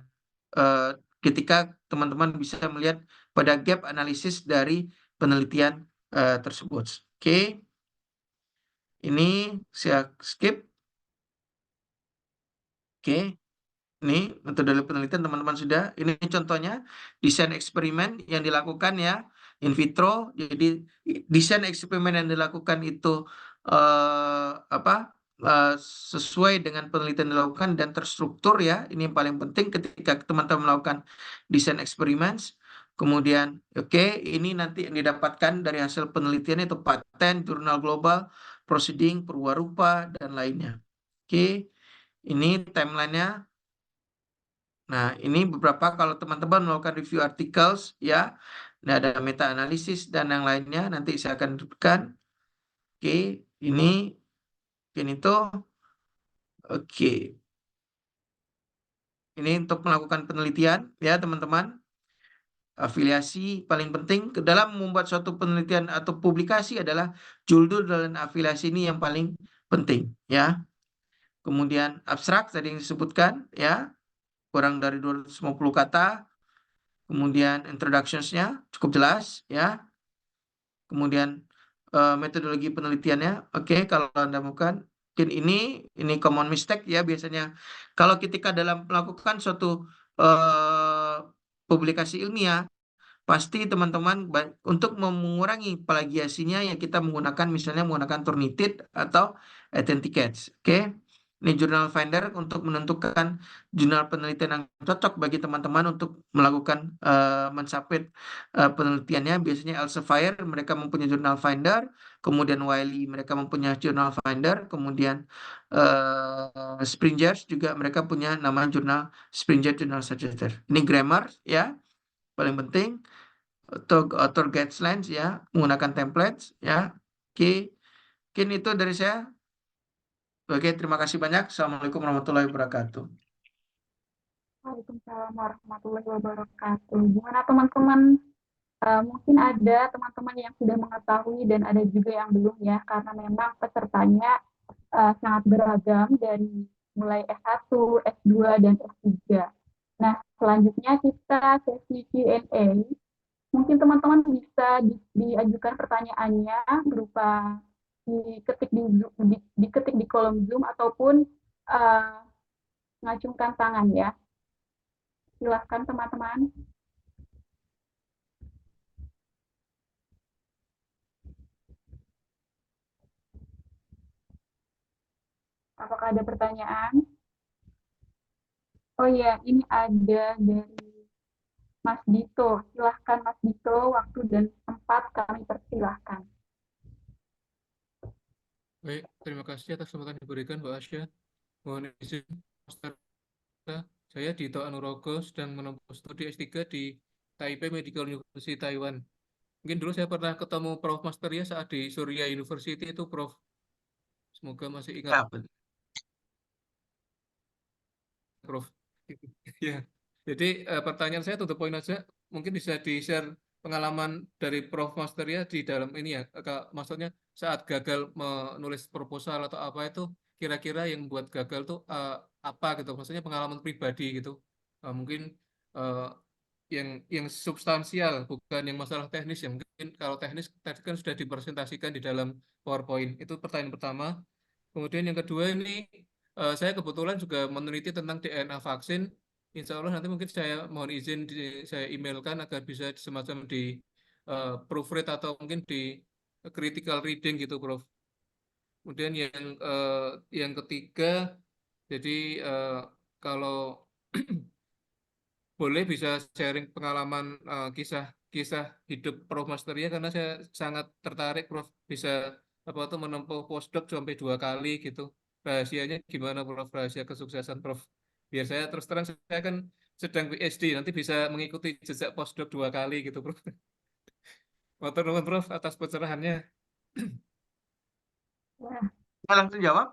eh, ketika teman-teman bisa melihat pada gap analisis dari penelitian tersebut. Oke, ini saya skip. Oke. Ini metode penelitian teman-teman sudah. Ini contohnya desain eksperimen yang dilakukan ya in vitro. Jadi desain eksperimen yang dilakukan itu apa eh, sesuai dengan penelitian yang dilakukan dan terstruktur ya. Ini yang paling penting ketika teman-teman melakukan desain eksperimen. Kemudian oke, ini nanti yang didapatkan dari hasil penelitian itu paten, jurnal global, proceeding, perwarupa dan lainnya. Oke, ini timelinenya. Nah, ini beberapa kalau teman-teman melakukan review articles ya, nah, ada meta analisis dan yang lainnya nanti saya akan berikan. Oke, ini itu. Oke, ini untuk melakukan penelitian ya teman-teman. Afiliasi paling penting ke dalam membuat suatu penelitian atau publikasi adalah judul dan afiliasi ini yang paling penting ya. Kemudian abstrak tadi yang disebutkan ya, kurang dari 250 kata. Kemudian introductions-nya cukup jelas ya. Kemudian metodologi penelitiannya, oke, kalau Anda bukan, mungkin ini common mistake ya biasanya. Kalau ketika dalam melakukan suatu eh, publikasi ilmiah, pasti teman-teman untuk mengurangi plagiasinya ya kita menggunakan misalnya menggunakan Turnitin atau Authenticates. Oke. Ini Journal Finder untuk menentukan jurnal penelitian yang cocok bagi teman-teman untuk melakukan mensubmit penelitiannya. Biasanya Elsevier mereka mempunyai Journal Finder, kemudian Wiley mereka mempunyai Journal Finder, kemudian Springer juga mereka punya nama jurnal Springer Journal Suggested. Ini grammar ya paling penting untuk author guidelines ya menggunakan templates ya. Oke, mungkin itu dari saya. Oke, terima kasih banyak. Assalamualaikum warahmatullahi wabarakatuh. Waalaikumsalam warahmatullahi wabarakatuh. Gimana teman-teman? Mungkin ada teman-teman yang sudah mengetahui dan ada juga yang belum ya, karena memang pesertanya sangat beragam dari mulai S1, S2, dan S3. Nah, selanjutnya kita sesi Q&A. Mungkin teman-teman bisa diajukan pertanyaannya berupa diketik di kolom Zoom ataupun uh, mengacungkan tangan ya. Silahkan teman-teman. Apakah ada pertanyaan? Oh iya, ini ada dari Mas Dito. Silahkan Mas Dito, waktu dan tempat kami persilahkan. Baik, terima kasih atas kesempatan yang diberikan Mbak Asya. Mohon izin, Master. Saya Dito Anurogo sedang menempuh studi S3 di Taipei Medical University Taiwan. Mungkin dulu saya pernah ketemu Prof. Master ya saat di Surya University itu Prof. Semoga masih ingat Ya, betul. Prof. Ya. Jadi pertanyaan saya to the point aja, mungkin bisa di-share pengalaman dari Prof. Master ya di dalam ini ya, maksudnya saat gagal menulis proposal atau apa itu kira-kira yang buat gagal tuh apa gitu, maksudnya pengalaman pribadi gitu. Mungkin eh, yang substansial, bukan yang masalah teknis ya. Mungkin kalau teknis tadi kan sudah dipresentasikan di dalam PowerPoint. Itu pertanyaan pertama. Kemudian yang kedua ini, saya kebetulan juga meneliti tentang DNA vaksin. Insya Allah nanti mungkin saya mohon izin saya emailkan agar bisa semacam di proofread atau mungkin di critical reading gitu, Prof. Kemudian yang ketiga, jadi kalau boleh bisa sharing pengalaman kisah hidup Prof. Master ya, karena saya sangat tertarik Prof. Bisa apa tuh menempuh postdoc sampai 2 kali gitu. Rahasianya gimana Prof? Rahasia kesuksesan Prof. Biar saya terus terang saya kan sedang PhD, nanti bisa mengikuti jejak postdoc 2 kali gitu Prof. Matur nuwun Prof atas pencerahannya. Ya, Saya langsung jawab.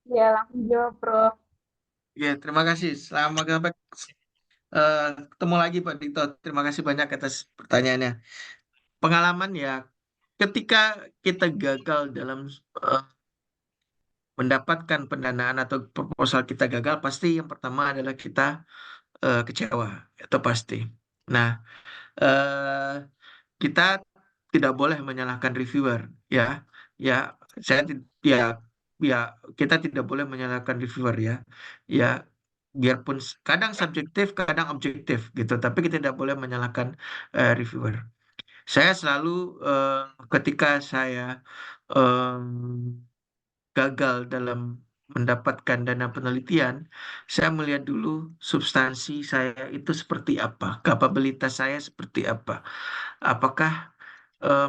ya langsung jawab, Prof. Ya, terima kasih. Selamat sampai ketemu lagi Pak Dito. Terima kasih banyak atas pertanyaannya. Pengalaman ya, ketika kita gagal dalam eh, mendapatkan pendanaan atau proposal kita gagal, pasti yang pertama adalah kita kecewa. Itu pasti. Nah, eh, kita tidak boleh menyalahkan reviewer, ya. Ya, ya, ya, kita tidak boleh menyalahkan reviewer, ya. Ya, biarpun kadang subjektif, kadang objektif gitu, tapi kita tidak boleh menyalahkan reviewer. Saya selalu eh, ketika saya em, gagal dalam mendapatkan dana penelitian, saya melihat dulu substansi saya itu seperti apa, kapabilitas saya seperti apa. Apakah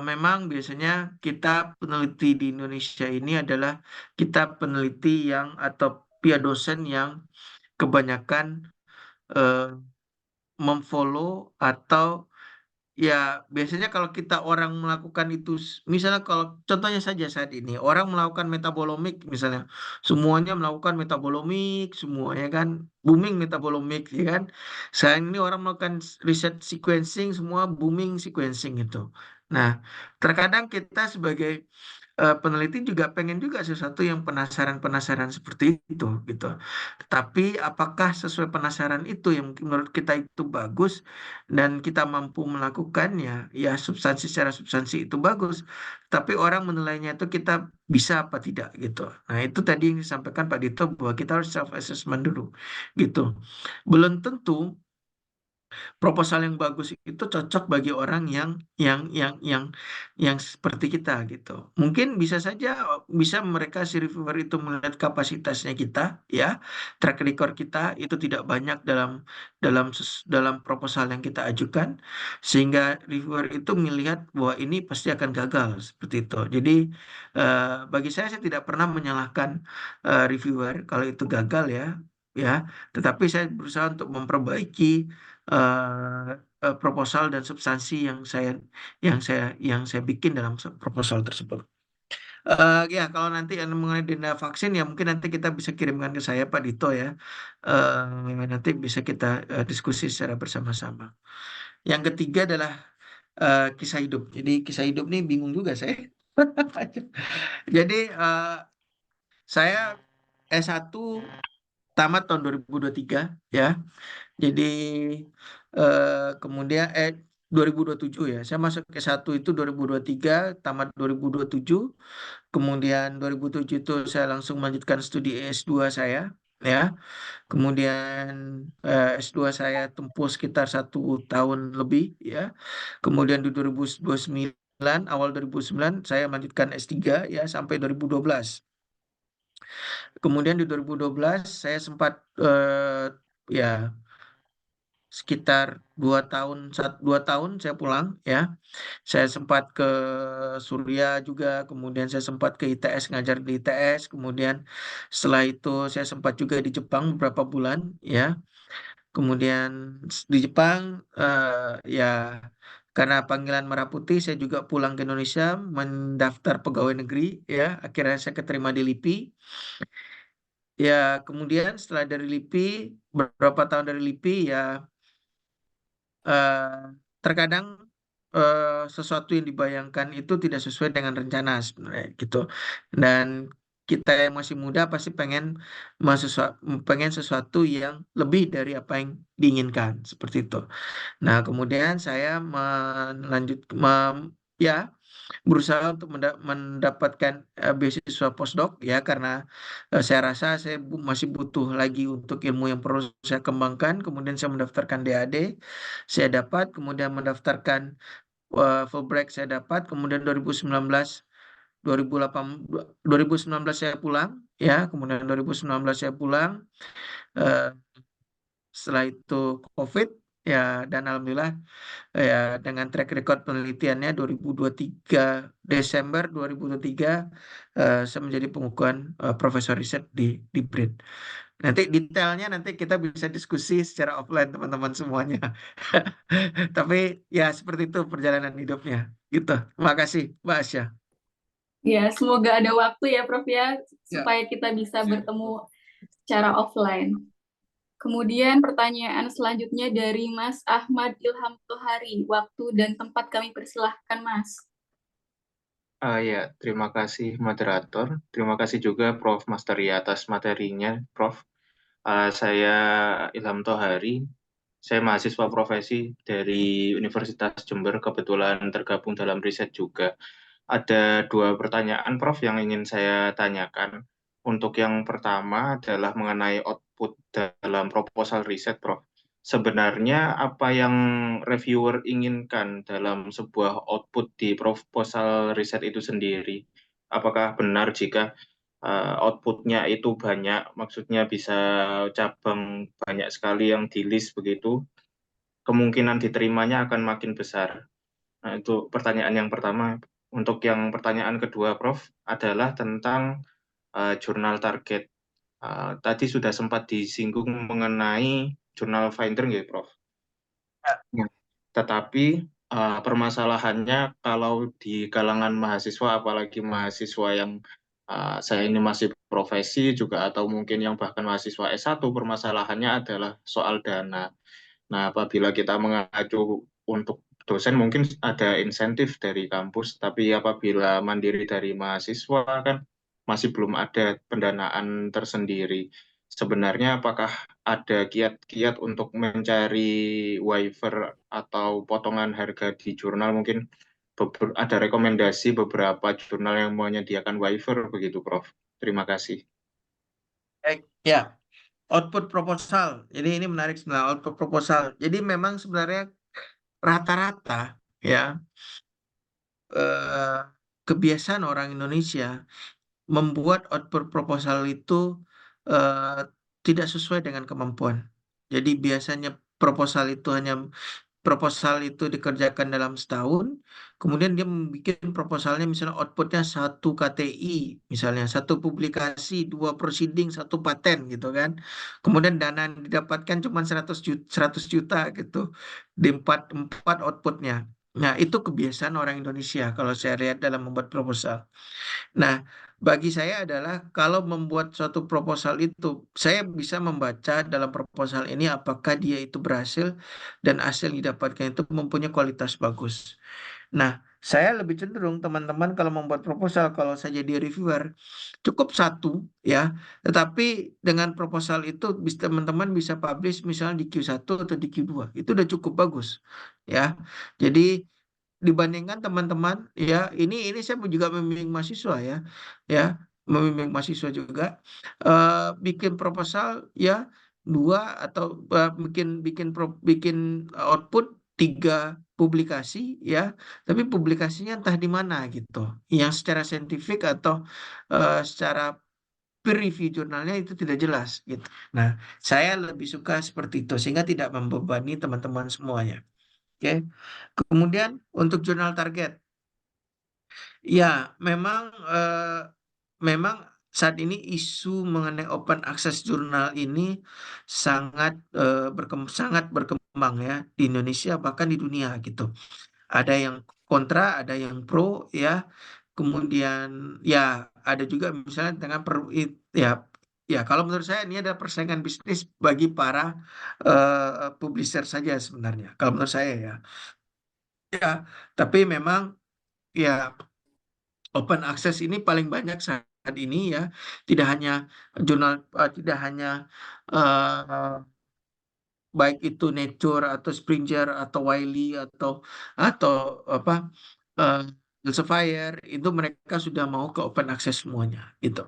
memang biasanya kita peneliti di Indonesia ini adalah kita peneliti yang atau pia dosen yang kebanyakan eh, memfollow atau ya, biasanya kalau kita orang melakukan itu, misalnya kalau contohnya saja saat ini, orang melakukan metabolomik misalnya, semuanya melakukan metabolomik, semuanya kan booming metabolomik, ya kan? Saat ini orang melakukan riset sequencing, semua booming sequencing itu. Nah, terkadang kita sebagai peneliti juga pengen juga sesuatu yang penasaran-penasaran seperti itu gitu. Tapi apakah sesuai penasaran itu yang menurut kita itu bagus dan kita mampu melakukannya, ya substansi secara substansi itu bagus. Tapi orang menilainya itu kita bisa apa tidak gitu. Nah itu tadi yang disampaikan Pak Dito bahwa kita harus self assessment dulu gitu. Belum tentu proposal yang bagus itu cocok bagi orang yang seperti kita gitu. Mungkin bisa saja bisa mereka si reviewer itu melihat kapasitasnya kita ya, track record kita itu tidak banyak dalam proposal yang kita ajukan sehingga reviewer itu melihat bahwa ini pasti akan gagal seperti itu. Jadi bagi saya tidak pernah menyalahkan reviewer kalau itu gagal ya. Ya, tetapi saya berusaha untuk memperbaiki proposal dan substansi yang saya bikin dalam proposal tersebut. Ya, kalau nanti yang mengenai denda vaksin ya mungkin nanti kita bisa kirimkan ke saya Pak Dito ya. Nanti bisa kita diskusi secara bersama-sama. Yang ketiga adalah kisah hidup. Jadi kisah hidup nih bingung juga saya. Jadi saya S1 tamat tahun 2023 ya. Jadi kemudian 2027 ya. Saya masuk ke satu itu 2023, tamat 2027. Kemudian 2007 itu saya langsung melanjutkan studi S2 saya ya. Kemudian S2 saya tempuh sekitar 1 tahun lebih ya. Kemudian di 2029, awal 2009 saya melanjutkan S3 ya sampai 2012. Kemudian di 2012 saya sempat ya sekitar 2 tahun, 2 tahun saya pulang ya. Saya sempat ke Suria juga, kemudian saya sempat ke ITS ngajar di ITS, kemudian setelah itu saya sempat juga di Jepang beberapa bulan ya. Kemudian di Jepang ya karena panggilan Merah Putih saya juga pulang ke Indonesia mendaftar pegawai negeri ya. Akhirnya saya keterima di LIPI. Ya, kemudian setelah dari LIPI, beberapa tahun dari LIPI ya, eh, terkadang sesuatu yang dibayangkan itu tidak sesuai dengan rencana sebenarnya gitu. Dan kita yang masih muda pasti pengen sesuatu yang lebih dari apa yang diinginkan seperti itu. Nah, kemudian saya ya berusaha untuk mendapatkan beasiswa postdoc ya karena saya rasa saya masih butuh lagi untuk ilmu yang perlu saya kembangkan. Kemudian saya mendaftarkan DAD, saya dapat, kemudian mendaftarkan Fulbright saya dapat, kemudian 2019 saya pulang ya, kemudian 2019 saya pulang. eh, Setelah itu COVID ya, dan alhamdulillah ya dengan track record penelitiannya 2023 Desember 2023 saya menjadi pengukuhan profesor riset di BRIN. Nanti detailnya nanti kita bisa diskusi secara offline teman-teman semuanya. Tapi ya seperti itu perjalanan hidupnya. Gitu. Terima kasih, Mbak Asya. Ya, semoga ada waktu ya, Prof ya, Ya. supaya kita bisa bertemu secara offline. Kemudian pertanyaan selanjutnya dari Mas Ahmad Ilham Tohari. Waktu dan tempat kami persilahkan, Mas. Ya, terima kasih moderator. Terima kasih juga Prof. Masteri atas materinya, Prof. Saya Ilham Tohari. Saya mahasiswa profesi dari Universitas Jember, kebetulan tergabung dalam riset juga. Ada dua pertanyaan, Prof, yang ingin saya tanyakan. Untuk yang pertama adalah mengenai output dalam proposal riset, Prof. Sebenarnya apa yang reviewer inginkan dalam sebuah output di proposal riset itu sendiri? Apakah benar jika outputnya itu banyak, maksudnya bisa cabang banyak sekali yang di list begitu, kemungkinan diterimanya akan makin besar. Nah, itu pertanyaan yang pertama. Untuk yang pertanyaan kedua, Prof, adalah tentang jurnal target. Tadi sudah sempat disinggung mengenai jurnal Finder, ya, Prof. Ya. Tetapi permasalahannya kalau di kalangan mahasiswa, apalagi mahasiswa yang saya ini masih profesi juga, atau mungkin yang bahkan mahasiswa S1, permasalahannya adalah soal dana. Nah, apabila kita mengacu untuk dosen mungkin ada insentif dari kampus, tapi apabila mandiri dari mahasiswa kan masih belum ada pendanaan tersendiri. Sebenarnya apakah ada kiat-kiat untuk mencari waiver atau potongan harga di jurnal? Mungkin ada rekomendasi beberapa jurnal yang menyediakan waiver begitu, Prof. Terima kasih. Baik, ya. Output proposal. Jadi ini menarik sebenarnya output proposal. Jadi memang sebenarnya rata-rata ya eh, kebiasaan orang Indonesia membuat output proposal itu eh, tidak sesuai dengan kemampuan. Jadi biasanya proposal itu dikerjakan dalam setahun, kemudian dia membuat proposalnya misalnya outputnya satu KTI, misalnya satu publikasi, dua proceeding, satu paten gitu kan. Kemudian dana yang didapatkan cuma 100 juta gitu di empat outputnya. Nah, itu kebiasaan orang Indonesia kalau saya lihat dalam membuat proposal. Nah, bagi saya adalah kalau membuat suatu proposal itu, saya bisa membaca dalam proposal ini apakah dia itu berhasil dan hasil yang didapatkan itu mempunyai kualitas bagus. Nah, saya lebih cenderung teman-teman kalau membuat proposal, kalau saya jadi reviewer, cukup satu ya, tetapi dengan proposal itu teman-teman bisa publish misalnya di Q1 atau di Q2, itu udah cukup bagus ya. Jadi dibandingkan teman-teman ya, ini saya juga membimbing mahasiswa ya membimbing mahasiswa juga bikin proposal ya dua atau bikin bikin bikin output tiga publikasi ya, tapi publikasinya entah di mana gitu, yang secara saintifik atau secara peer review jurnalnya itu tidak jelas gitu. Nah, saya lebih suka seperti itu sehingga tidak membebani teman-teman semuanya. Oke. Kemudian untuk jurnal target, ya memang saat ini isu mengenai open access jurnal ini sangat berkembang ya di Indonesia bahkan di dunia gitu. Ada yang kontra, ada yang pro ya. Kemudian ya ada juga misalnya ya ya kalau menurut saya ini adalah persaingan bisnis bagi para publisher saja sebenarnya. Kalau menurut saya ya, ya. Tapi memang ya open access ini paling banyak saat ini ya. Tidak hanya jurnal, tidak hanya eh, baik itu Nature atau Springer atau Wiley atau apa eh, Elsevier itu mereka sudah mau ke open access semuanya gitu.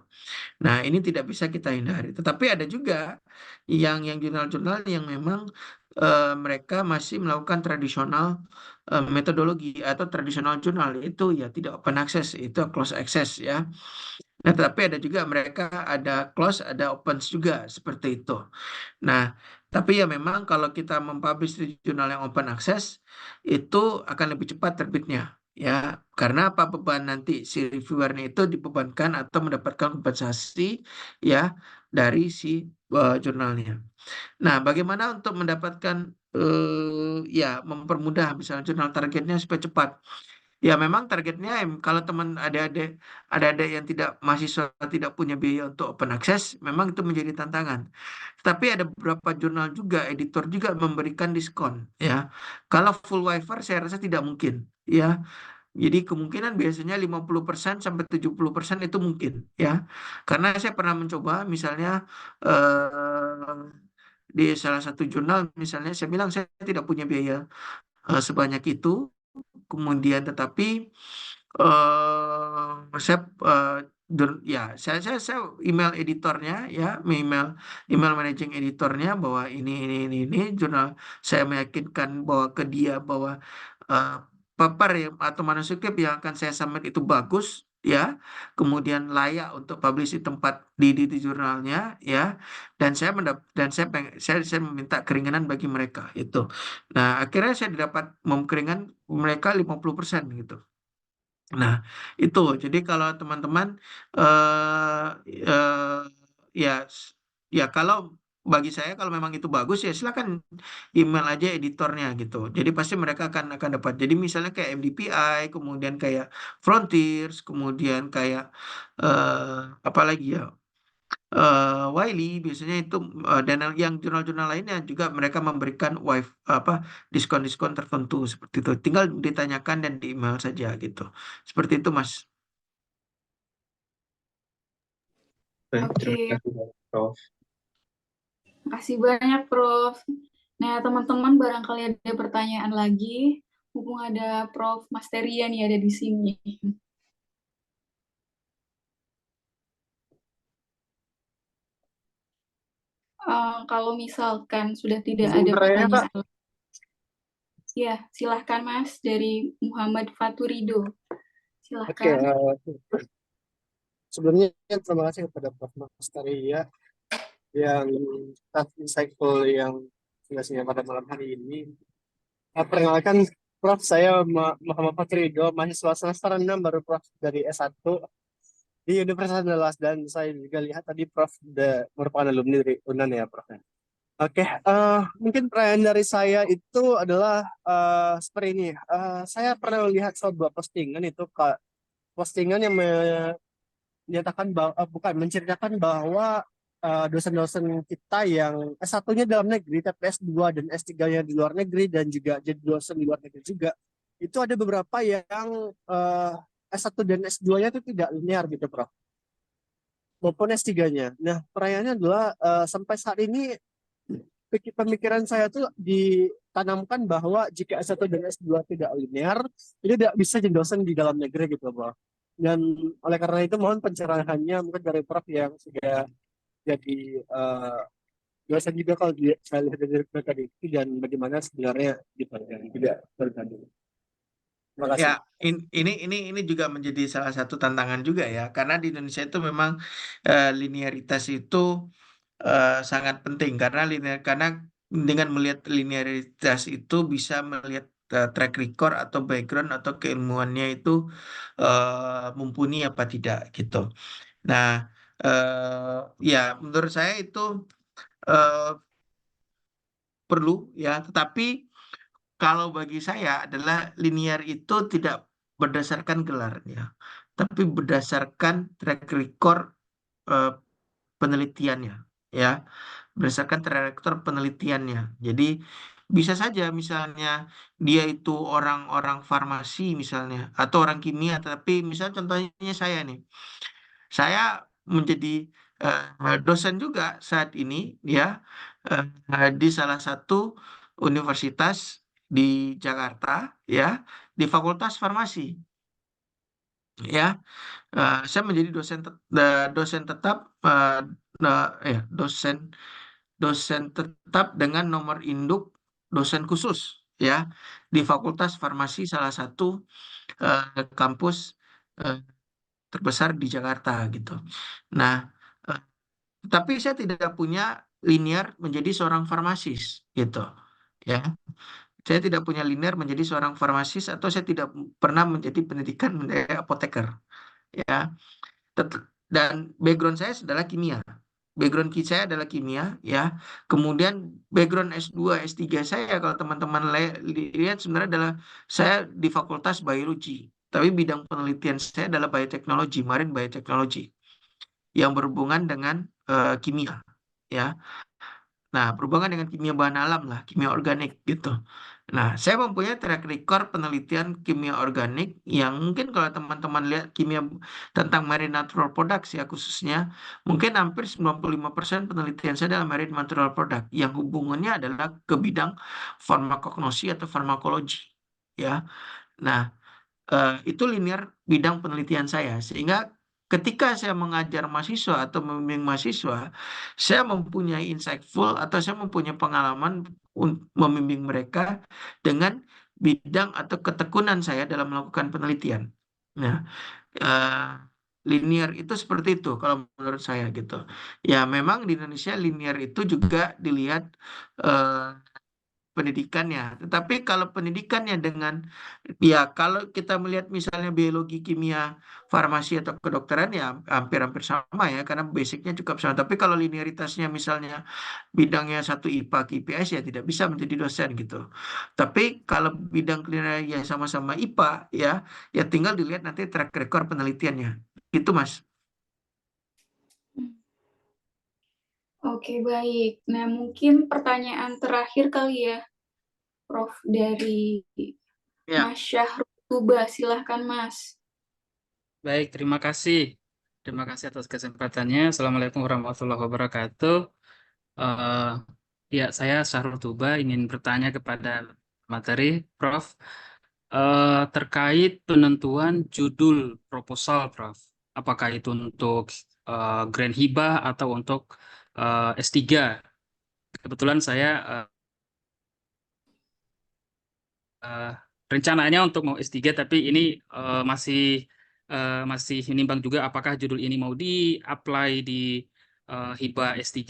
Nah, ini tidak bisa kita hindari. Tetapi ada juga yang jurnal-jurnal yang memang mereka masih melakukan tradisional metodologi atau tradisional jurnal itu ya tidak open access, itu close access ya. Nah, tetapi ada juga mereka ada close, ada open juga seperti itu. Nah, tapi ya memang kalau kita mempublish di jurnal yang open access itu akan lebih cepat terbitnya ya. Karena apa beban nanti si reviewernya itu dibebankan atau mendapatkan kompensasi ya dari si jurnalnya. Nah, bagaimana untuk mendapatkan ya mempermudah misalnya jurnal targetnya supaya cepat. Ya memang targetnya kalau teman ada yang tidak mahasiswa tidak punya biaya untuk open access, memang itu menjadi tantangan. Tapi ada beberapa jurnal juga, editor juga memberikan diskon ya. Kalau full waiver saya rasa tidak mungkin ya. Jadi kemungkinan biasanya 50% sampai 70% itu mungkin ya. Karena saya pernah mencoba misalnya di salah satu jurnal misalnya saya bilang saya tidak punya biaya sebanyak itu. Kemudian tetapi saya ya saya email editornya ya, email managing editornya bahwa ini jurnal saya meyakinkan bahwa ke dia bahwa eh, paper yang atau manuskrip yang akan saya submit itu bagus ya, kemudian layak untuk publish di tempat di jurnalnya ya, dan saya meminta keringanan bagi mereka itu. Nah, akhirnya saya dapat keringan mereka 50% gitu. Nah, itu. Jadi kalau teman-teman eh eh, ya ya kalau bagi saya kalau memang itu bagus ya silakan email aja editornya gitu. Jadi pasti mereka akan dapat. Jadi misalnya kayak MDPI, kemudian kayak Frontiers, kemudian kayak apa lagi ya? Wiley biasanya itu dan yang jurnal-jurnal lainnya juga mereka memberikan apa diskon-diskon tertentu seperti itu. Tinggal ditanyakan dan di email saja gitu. Seperti itu, Mas. Baik, terima Oke, kasih, Prof. makasih banyak, Prof. Nah, teman-teman barangkali ada pertanyaan lagi, mumpung ada Prof. Masteria nih ada di sini. Kalau misalkan sudah tidak ada Sebentar ya, Kak. pertanyaan, ya silahkan Mas dari Muhammad Faturido. Oke, Silahkan. sebelumnya terima kasih kepada Prof. Mastaria yang insightful yang jelasnya pada malam hari ini. Perkenalkan, Prof, saya Muhammad Fatrido, mahasiswa semester 6 baru Prof dari S1 di Universitas Andalas, dan saya juga lihat tadi Prof merupakan alumni dari UNAN ya, Prof. Oke, mungkin pertanyaan dari saya itu adalah seperti ini. Saya pernah melihat sebuah postingan itu, Kak, postingan yang menyatakan bahwa bukan menceritakan bahwa dosen-dosen kita yang S1-nya dalam negeri tapi S2 dan S3-nya di luar negeri dan juga jadi dosen di luar negeri juga, itu ada beberapa yang S1 dan S2-nya itu tidak linear gitu, Prof, maupun S3-nya. Nah, pertanyaannya adalah sampai saat ini pemikiran saya tuh ditanamkan bahwa jika S1 dan S2 tidak linear, itu tidak bisa jadi dosen di dalam negeri gitu, Prof. Dan oleh karena itu mohon pencerahannya mungkin dari Prof yang sudah jadi dosen juga kalau saya lihat dari mereka itu, dan bagaimana sebenarnya gitu yang tidak terganggu. Terima Ya, kasih. ini juga menjadi salah satu tantangan juga ya, karena di Indonesia itu memang linearitas itu sangat penting karena dengan melihat linearitas itu bisa melihat track record atau background atau keilmuannya itu mumpuni apa tidak gitu. Nah, ya menurut saya itu eh, perlu ya, tetapi kalau bagi saya adalah linear itu tidak berdasarkan gelarnya, tapi berdasarkan track record eh, penelitiannya, ya, berdasarkan track record penelitiannya. Jadi bisa saja misalnya dia itu orang-orang farmasi misalnya atau orang kimia, tapi misalnya contohnya saya nih, saya menjadi dosen juga saat ini, ya, di salah satu universitas di Jakarta, ya, di Fakultas Farmasi, ya. Saya menjadi dosen tetap, dosen dosen tetap dengan nomor induk dosen khusus, ya, di Fakultas Farmasi salah satu kampus eh, terbesar di Jakarta gitu. Nah, eh, tapi saya tidak punya linear menjadi seorang farmasis gitu, ya. Saya tidak punya linear menjadi seorang farmasis atau saya tidak pernah menjadi pendidikan menjadi apoteker, ya. Dan background saya adalah kimia. Background saya adalah kimia, ya. Kemudian background S2, S3 saya kalau teman-teman lihat sebenarnya adalah saya di Fakultas Biologi. Tapi bidang penelitian saya adalah bioteknologi, marine bioteknologi yang berhubungan dengan kimia, ya. Nah, berhubungan dengan kimia bahan alam lah, kimia organik gitu. Nah, saya mempunyai track record penelitian kimia organik yang mungkin kalau teman-teman lihat kimia tentang marine natural products ya khususnya, mungkin hampir 95% penelitian saya adalah marine natural product yang hubungannya adalah ke bidang farmakognosi atau farmakologi, ya. Nah, itu linear bidang penelitian saya. Sehingga ketika saya mengajar mahasiswa atau membimbing mahasiswa, saya mempunyai insightful atau saya mempunyai pengalaman membimbing mereka dengan bidang atau ketekunan saya dalam melakukan penelitian. Nah, eh, linear itu seperti itu kalau menurut saya gitu. Ya, memang di Indonesia linear itu juga dilihat eh, pendidikannya. Tetapi kalau pendidikannya dengan, ya kalau kita melihat misalnya biologi, kimia, farmasi atau kedokteran ya hampir-hampir sama ya karena basicnya cukup sama. Tapi kalau linearitasnya misalnya bidangnya satu IPA ke IPS ya tidak bisa menjadi dosen gitu. Tapi kalau bidang linear ya sama-sama IPA ya, ya tinggal dilihat nanti track record penelitiannya. Itu Mas. Oke, baik. Nah, mungkin pertanyaan terakhir kali ya, Prof, dari Ya. Mas Syahrul Tuba. Silahkan, Mas. Baik, terima kasih. Terima kasih atas kesempatannya. Assalamualaikum warahmatullahi wabarakatuh. Ya, saya Syahrul Tuba ingin bertanya kepada materi, Prof. Terkait penentuan judul proposal, Prof. Apakah itu untuk grant hibah atau untuk S3? Kebetulan saya rencananya untuk mau S3, tapi ini masih menimbang juga apakah judul ini mau di-apply di hibah S3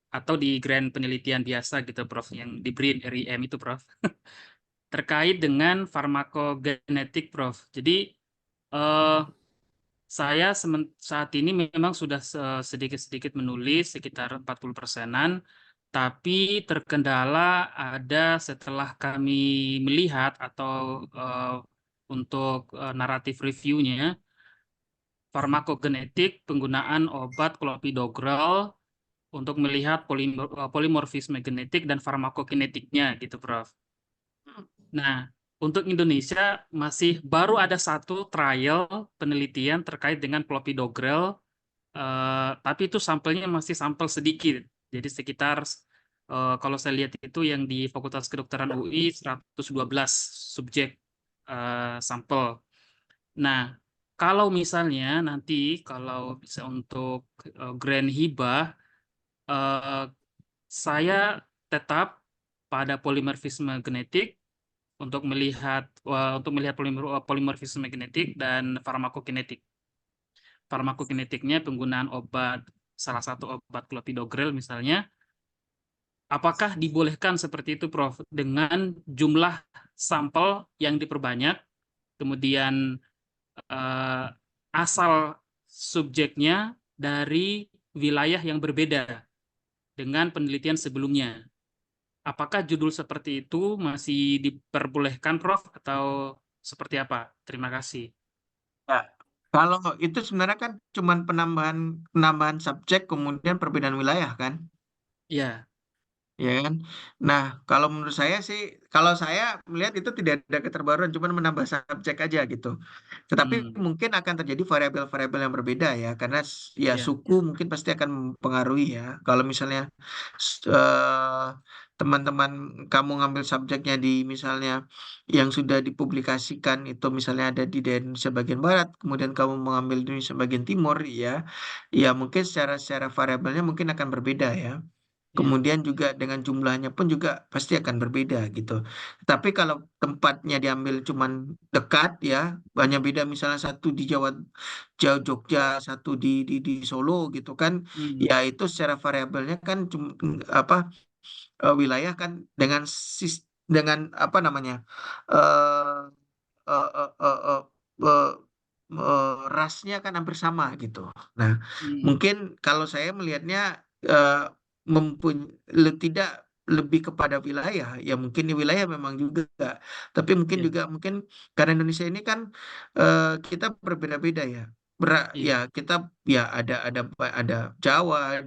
atau di grant penelitian biasa gitu, Prof, yang di BRIN, RIM itu, Prof. Terkait dengan farmakogenetik, Prof. Jadi saya saat ini memang sudah sedikit-sedikit menulis sekitar 40%-an, tapi terkendala ada setelah kami melihat atau untuk naratif reviewnya, farmakogenetik penggunaan obat clopidogrel untuk melihat polimorfisme genetik dan farmakokinetiknya gitu, Prof. Nah, untuk Indonesia masih baru ada satu trial penelitian terkait dengan clopidogrel, tapi itu sampelnya masih sampel sedikit. Jadi sekitar kalau saya lihat itu yang di Fakultas Kedokteran UI 112 subjek sampel. Nah, kalau misalnya nanti kalau bisa untuk grant hibah, saya tetap pada polimorfisme genetik untuk melihat polimorfisme genetik dan farmakokinetik. Farmakokinetiknya penggunaan obat, salah satu obat clopidogrel misalnya, apakah dibolehkan seperti itu, Prof, dengan jumlah sampel yang diperbanyak, kemudian asal subjeknya dari wilayah yang berbeda dengan penelitian sebelumnya. Apakah judul seperti itu masih diperbolehkan, Prof, atau seperti apa? Terima kasih. Ya, Kalau itu sebenarnya kan cuman penambahan penambahan subjek kemudian perbedaan wilayah kan? Ya, Ya kan? Nah, kalau menurut saya sih, kalau saya melihat itu tidak ada keterbaruan, cuma menambah subjek aja gitu. Tetapi hmm, mungkin akan terjadi variabel-variabel yang berbeda ya, karena ya ya, suku mungkin pasti akan mempengaruhi ya. Kalau misalnya teman-teman kamu ngambil subjeknya di misalnya yang sudah dipublikasikan itu misalnya ada di daerah Indonesia bagian barat, kemudian kamu mengambil di Indonesia bagian timur ya, ya mungkin secara variabelnya mungkin akan berbeda ya. ya, Kemudian juga dengan jumlahnya pun juga pasti akan berbeda gitu. Tapi kalau tempatnya diambil cuman dekat ya, hanya beda misalnya satu di Jawa, Jawa Jogja, satu di Solo gitu kan, hmm, ya itu secara variabelnya kan cuma apa wilayah kan dengan dengan apa namanya eh eh, eh, eh, eh, eh, rasnya kan hampir sama gitu. Nah, hmm, mungkin kalau saya melihatnya tidak lebih kepada wilayah, ya mungkin di wilayah memang juga, tapi mungkin ya, juga mungkin karena Indonesia ini kan kita berbeda-beda ya. Ya iya, kita ya ada Jawa,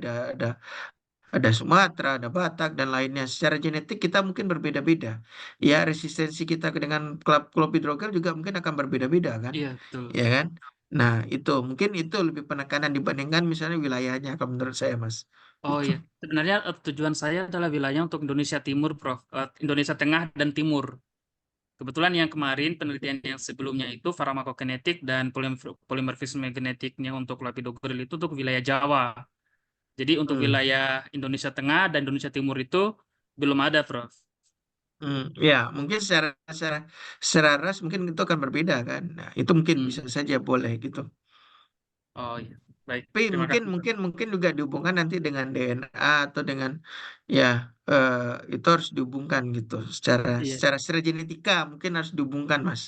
ada Sumatera, ada Batak dan lainnya. Secara genetik kita mungkin berbeda-beda. Ya, resistensi kita dengan klop hidrogel juga mungkin akan berbeda-beda kan, iya betul. ya kan? Nah, itu mungkin itu lebih penekanan dibandingkan misalnya wilayahnya kalau menurut saya, Mas. Oh Itu. iya, sebenarnya tujuan saya adalah wilayah untuk Indonesia Timur, Prof. Indonesia Tengah dan Timur. Kebetulan yang kemarin penelitian yang sebelumnya itu farmakokinetik dan polimorfisme genetiknya untuk Lepidogrel itu untuk wilayah Jawa. Jadi untuk Hmm. wilayah Indonesia Tengah dan Indonesia Timur itu belum ada, Prof. Ya, mungkin secara ras mungkin itu akan berbeda kan. Nah, itu mungkin bisa Hmm. saja boleh gitu. Oh iya, baik. Tapi Terima mungkin kasih, Prof. mungkin mungkin juga dihubungkan nanti dengan DNA atau dengan ya eh, itu harus dihubungkan gitu secara Iya, secara secara genetika mungkin harus dihubungkan Mas.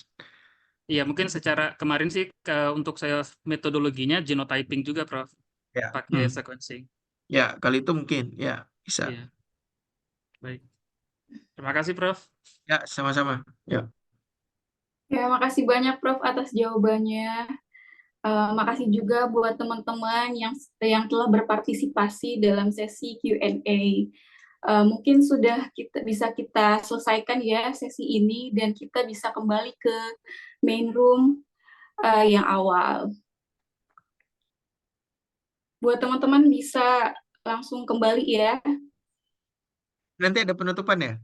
iya mungkin secara kemarin sih untuk saya metodologinya genotyping juga, Prof. Ya. Pakai Hmm. sequencing. Ya, kali itu mungkin ya bisa. Iya, baik. Terima kasih, Prof. Ya, sama-sama. Ya. Ya, makasih banyak Prof atas jawabannya. Makasih juga buat teman-teman yang telah berpartisipasi dalam sesi Q&A. Mungkin sudah bisa kita selesaikan ya sesi ini dan kita bisa kembali ke main room yang awal. Buat teman-teman bisa langsung kembali ya. Nanti ada penutupan ya?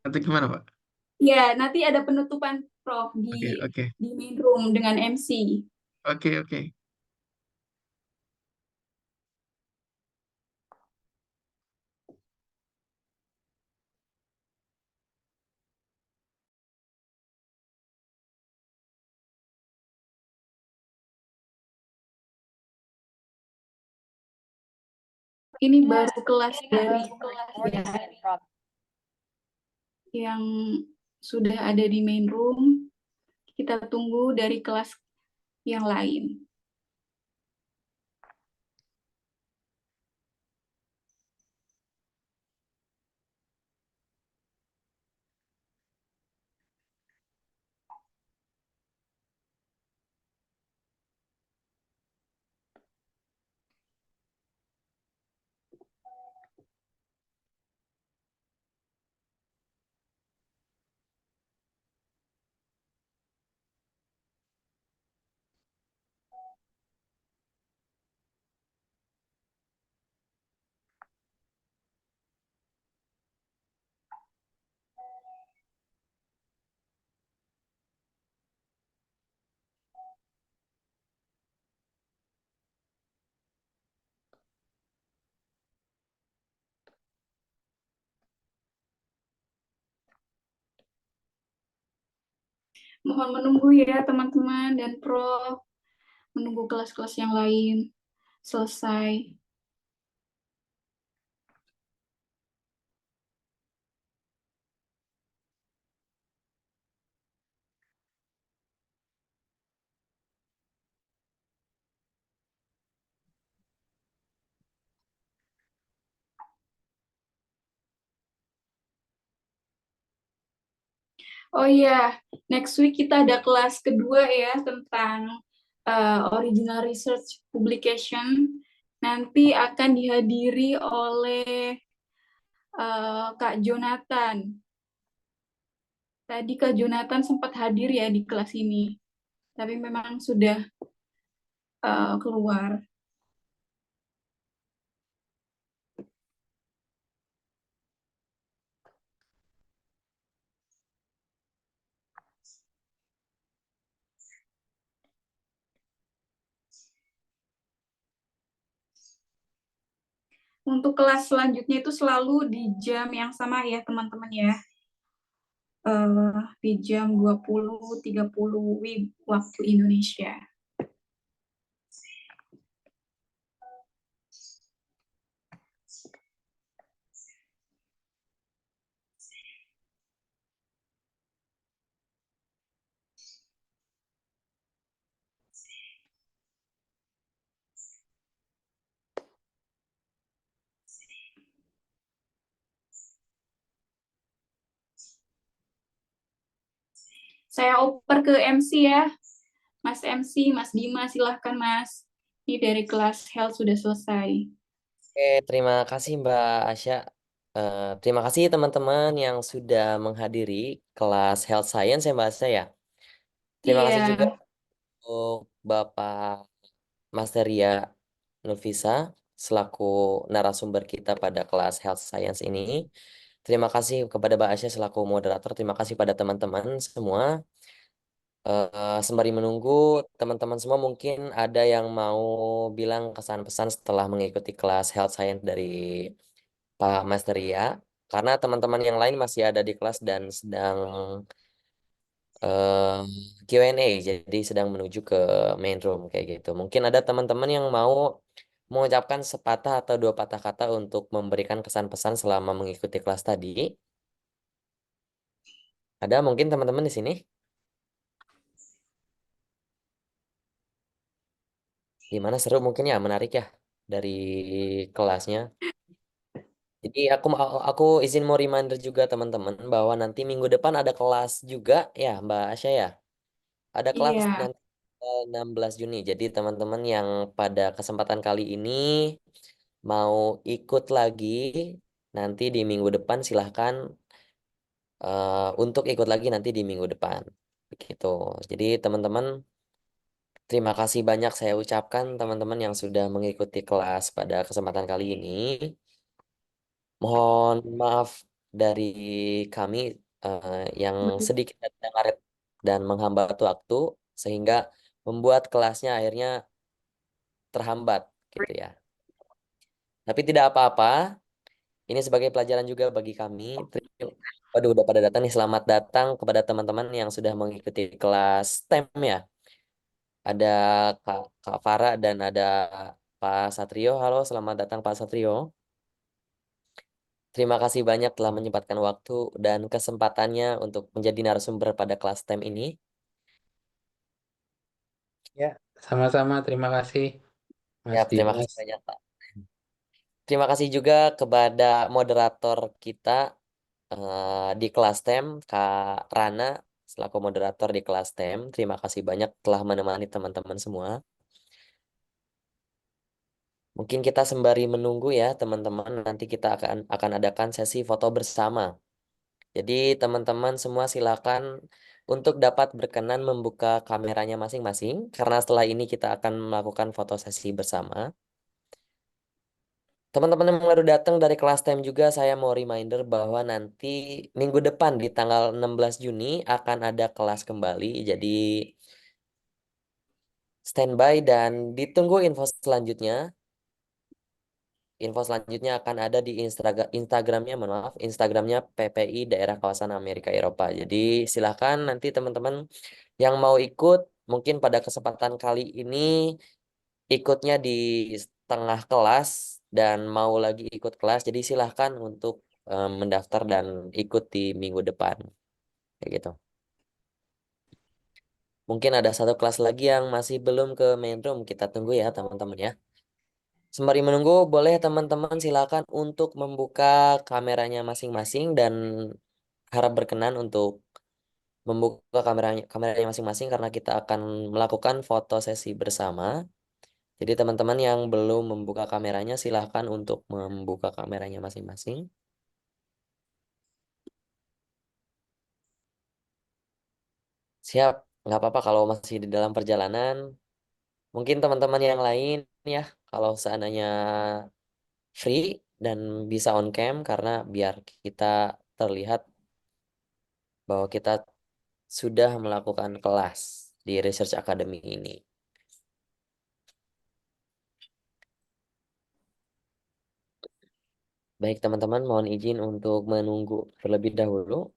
Nanti gimana, Pak? Ya, nanti ada penutupan Prof Oke, oke. di main room dengan MC. Oke, oke. Ini baru kelas dari ya, yang sudah ada di main room. Kita tunggu dari kelas yang lain. Mohon menunggu ya teman-teman dan Prof, menunggu kelas-kelas yang lain selesai. Oh iya, next week kita ada kelas kedua ya tentang original research publication nanti akan dihadiri oleh Kak Jonathan. Tadi Kak Jonathan sempat hadir ya di kelas ini, tapi memang sudah keluar. Untuk kelas selanjutnya itu selalu di jam yang sama ya teman-teman ya. Di jam 20.30 WIB waktu Indonesia. Saya oper ke MC ya. Mas MC, Mas Bima, silahkan Mas. Ini dari kelas health sudah selesai. Oke, terima kasih Mbak Asya. Terima kasih teman-teman yang sudah menghadiri kelas Health Science ya Mbak Asya ya. Terima kasih juga Iya, untuk Bapak Master Ria Nurvisa selaku narasumber kita pada kelas Health Science ini. Terima kasih kepada Mbak Asya selaku moderator. Terima kasih pada teman-teman semua. Sembari menunggu teman-teman semua mungkin ada yang mau bilang kesan pesan setelah mengikuti kelas Health Science dari Pak Master Ria. Karena teman-teman yang lain masih ada di kelas dan sedang eh, Q&A, jadi sedang menuju ke main room kayak gitu. Mungkin ada teman-teman yang mau mengucapkan sepatah atau dua patah kata untuk memberikan kesan pesan selama mengikuti kelas tadi. Ada mungkin teman-teman di sini? Gimana seru mungkin ya, menarik ya dari kelasnya. Jadi aku izin mau reminder juga teman-teman bahwa nanti minggu depan ada kelas juga ya Mbak Asya ya. Ada kelas iya. nanti 16 Juni. Jadi teman-teman yang pada kesempatan kali ini mau ikut lagi nanti di minggu depan silahkan untuk ikut lagi nanti di minggu depan. Begitu. Jadi teman-teman terima kasih banyak saya ucapkan teman-teman yang sudah mengikuti kelas pada kesempatan kali ini. Mohon maaf dari kami yang sedikit ngaret dan menghambat waktu sehingga membuat kelasnya akhirnya terhambat gitu ya. Tapi tidak apa-apa. Ini sebagai pelajaran juga bagi kami. Waduh, udah pada datang nih. Selamat datang kepada teman-teman yang sudah mengikuti kelas STEM ya. Ada Kak Farah dan ada Pak Satrio. Halo, selamat datang Pak Satrio. Terima kasih banyak telah menyempatkan waktu dan kesempatannya untuk menjadi narasumber pada kelas STEM ini. Ya, sama-sama. Terima kasih, Ya, Mas terima kasih Dimas. banyak, Pak. Terima kasih juga kepada moderator kita di kelas STEM, Kak Rana, selaku moderator di kelas STEM. Terima kasih banyak telah menemani teman-teman semua. Mungkin kita sembari menunggu ya, teman-teman. Nanti kita akan adakan sesi foto bersama. Jadi teman-teman semua silakan untuk dapat berkenan membuka kameranya masing-masing karena setelah ini kita akan melakukan foto sesi bersama. Teman-teman yang baru datang dari kelas time juga saya mau reminder bahwa nanti minggu depan di tanggal 16 Juni akan ada kelas kembali. Jadi standby dan ditunggu info selanjutnya. Info selanjutnya akan ada di Instagramnya, mohon maaf, Instagramnya PPI Daerah Kawasan Amerika Eropa. Jadi silahkan nanti teman-teman yang mau ikut, mungkin pada kesempatan kali ini ikutnya di setengah kelas dan mau lagi ikut kelas. Jadi silahkan untuk mendaftar dan ikut di minggu depan. Kayak gitu. Mungkin ada satu kelas lagi yang masih belum ke main room. Kita tunggu ya teman-teman ya. Sembari menunggu, boleh teman-teman silakan untuk membuka kameranya masing-masing dan harap berkenan untuk membuka kameranya masing-masing karena kita akan melakukan foto sesi bersama. Jadi teman-teman yang belum membuka kameranya silahkan untuk membuka kameranya masing-masing. Siap, nggak apa-apa kalau masih di dalam perjalanan. Mungkin teman-teman yang lain ya, kalau seandainya free dan bisa on cam karena biar kita terlihat bahwa kita sudah melakukan kelas di Research Academy ini. Baik teman-teman, mohon izin untuk menunggu terlebih dahulu.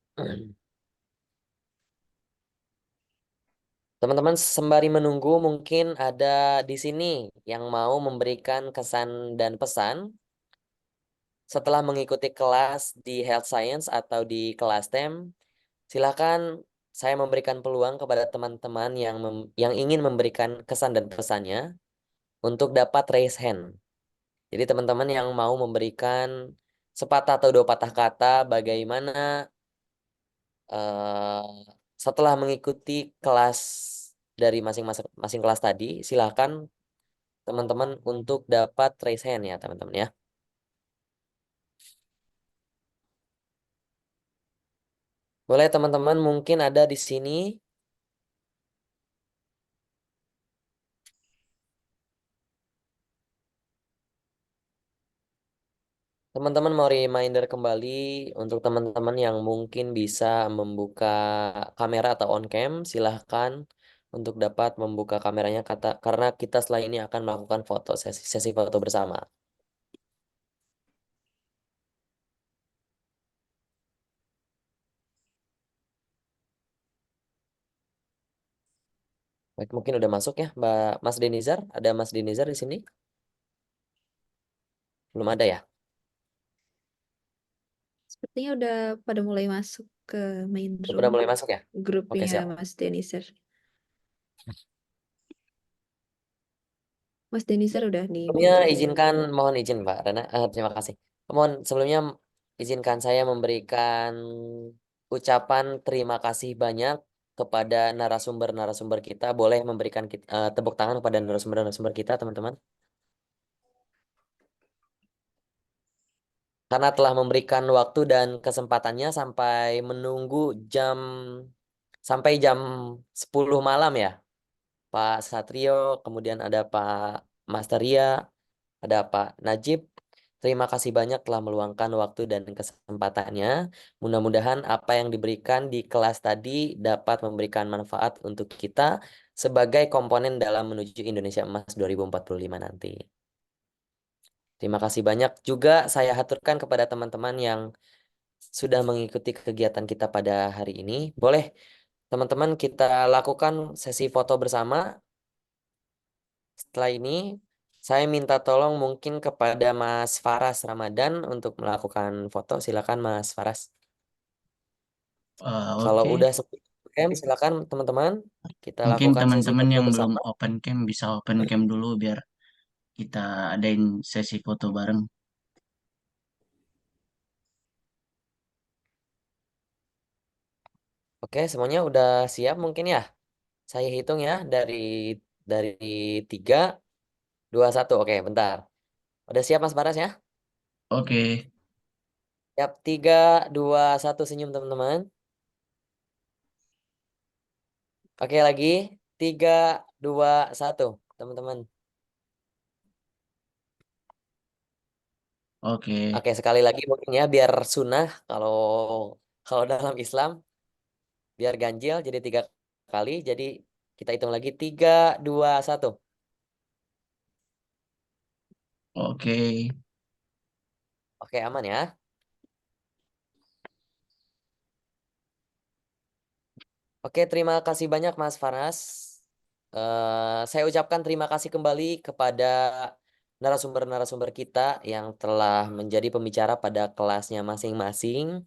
Teman-teman sembari menunggu mungkin ada di sini yang mau memberikan kesan dan pesan setelah mengikuti kelas di Health Science atau di kelas STEM. Silakan saya memberikan peluang kepada teman-teman yang ingin memberikan kesan dan pesannya untuk dapat raise hand. Jadi teman-teman yang mau memberikan sepatah atau dua patah kata bagaimana setelah mengikuti kelas dari masing-masing kelas tadi, silakan teman-teman untuk dapat raise hand ya teman-teman ya. Boleh teman-teman mungkin ada di sini. Teman-teman mau reminder kembali untuk teman-teman yang mungkin bisa membuka kamera atau on cam, silahkan untuk dapat membuka kameranya karena kita setelah ini akan melakukan sesi foto bersama. Baik, mungkin udah masuk ya, Mas Denizar. Ada Mas Denizar di sini? Belum ada ya? Sepertinya udah pada mulai masuk ke main Udah room pada mulai masuk ya? Oke, grupnya siap. Mas Denisar. Mas Denisar udah di Sebelumnya mohon izin Pak Rana, terima kasih. Sebelumnya izinkan saya memberikan ucapan terima kasih banyak kepada narasumber-narasumber kita. Boleh memberikan tepuk tangan kepada narasumber-narasumber kita, teman-teman. Karena telah memberikan waktu dan kesempatannya sampai jam 10 malam ya. Pak Satrio, kemudian ada Pak Masteria, ada Pak Najib. Terima kasih banyak telah meluangkan waktu dan kesempatannya. Mudah-mudahan apa yang diberikan di kelas tadi dapat memberikan manfaat untuk kita sebagai komponen dalam menuju Indonesia Emas 2045 nanti. Terima kasih banyak juga saya haturkan kepada teman-teman yang sudah mengikuti kegiatan kita pada hari ini. Boleh teman-teman kita lakukan sesi foto bersama. Setelah ini, saya minta tolong mungkin kepada Mas Faras Ramadan untuk melakukan foto. Silakan Mas Faras. Kalau Oke. udah cam, silakan teman-teman. Kita Mungkin lakukan sesi teman-teman foto yang belum bersama. open cam bisa open cam dulu biar kita adain sesi foto bareng. Oke, semuanya udah siap mungkin ya. Saya hitung ya dari 3, 2, 1. Oke, bentar. Udah siap Mas Faras ya? Oke. Siap, 3, 2, 1 senyum teman-teman. Oke lagi, 3, 2, 1 teman-teman. Oke. Oke, sekali lagi mungkin ya biar sunnah kalau kalau dalam Islam biar ganjil jadi 3 kali. Jadi kita hitung lagi 3, 2, 1. Oke. Oke, aman ya. Oke, terima kasih banyak Mas Faras. Saya ucapkan terima kasih kembali kepada narasumber-narasumber kita yang telah menjadi pembicara pada kelasnya masing-masing.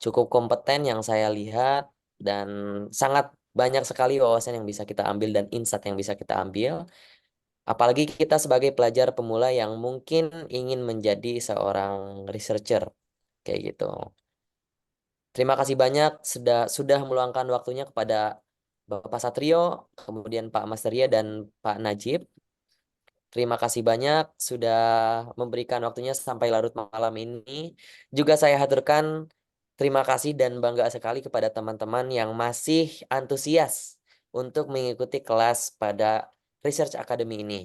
Cukup kompeten yang saya lihat dan sangat banyak sekali wawasan yang bisa kita ambil dan insight yang bisa kita ambil. Apalagi kita sebagai pelajar pemula yang mungkin ingin menjadi seorang researcher kayak gitu. Terima kasih banyak sudah meluangkan waktunya kepada Bapak Satrio, kemudian Pak Masteria dan Pak Najib. Terima kasih banyak sudah memberikan waktunya sampai larut malam ini. Juga saya haturkan terima kasih dan bangga sekali kepada teman-teman yang masih antusias untuk mengikuti kelas pada Research Academy ini.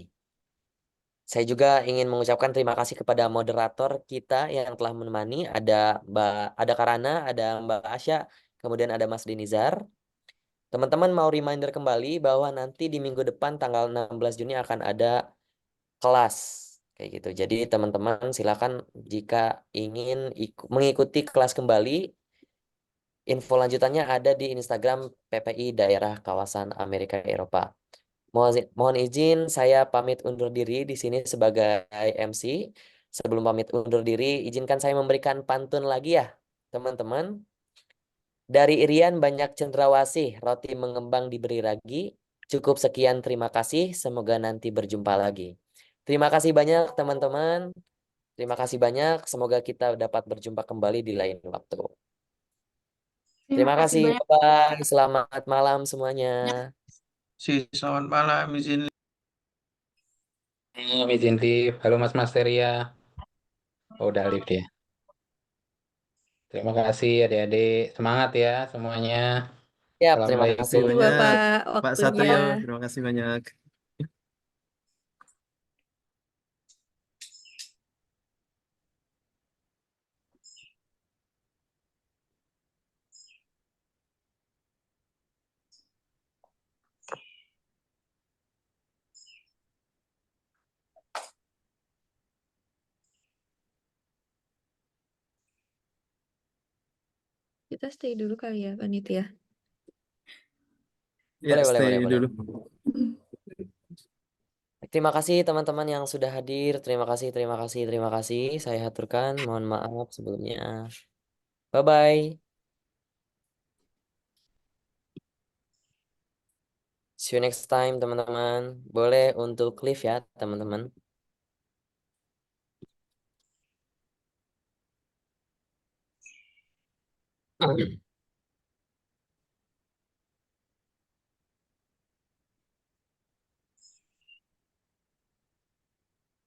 Saya juga ingin mengucapkan terima kasih kepada moderator kita yang telah menemani. Ada Karana, ada Mbak Asya, kemudian ada Mas Dinizar. Teman-teman mau reminder kembali bahwa nanti di minggu depan tanggal 16 Juni akan ada kelas kayak gitu. Jadi teman-teman silakan jika ingin mengikuti kelas kembali, info lanjutannya ada di Instagram PPI Daerah Kawasan Amerika Eropa. Mohon izin saya pamit undur diri di sini sebagai MC. Sebelum pamit undur diri, izinkan saya memberikan pantun lagi ya, teman-teman. Dari Irian banyak cendrawasih, roti mengembang diberi ragi. Cukup sekian, terima kasih. Semoga nanti berjumpa lagi. Terima kasih banyak teman-teman. Terima kasih banyak. Semoga kita dapat berjumpa kembali di lain waktu. Terima kasih. banyak. Bye. Selamat malam semuanya. Selamat malam, izin. Izin live. Halo Mas Masteria. Oh, udah live dia. Terima kasih adik-adik. Semangat ya semuanya. Siap, terima Assalamualaikum. kasih. Bapak Pak waktunya. Satrio, terima kasih banyak. Kita stay dulu kali ya, panitia. Ya, Boleh, stay boleh. dulu. Terima kasih teman-teman yang sudah hadir. Terima kasih, terima kasih, terima kasih. Saya haturkan. Mohon maaf sebelumnya. Bye-bye. See you next time, teman-teman. Boleh untuk live ya, teman-teman.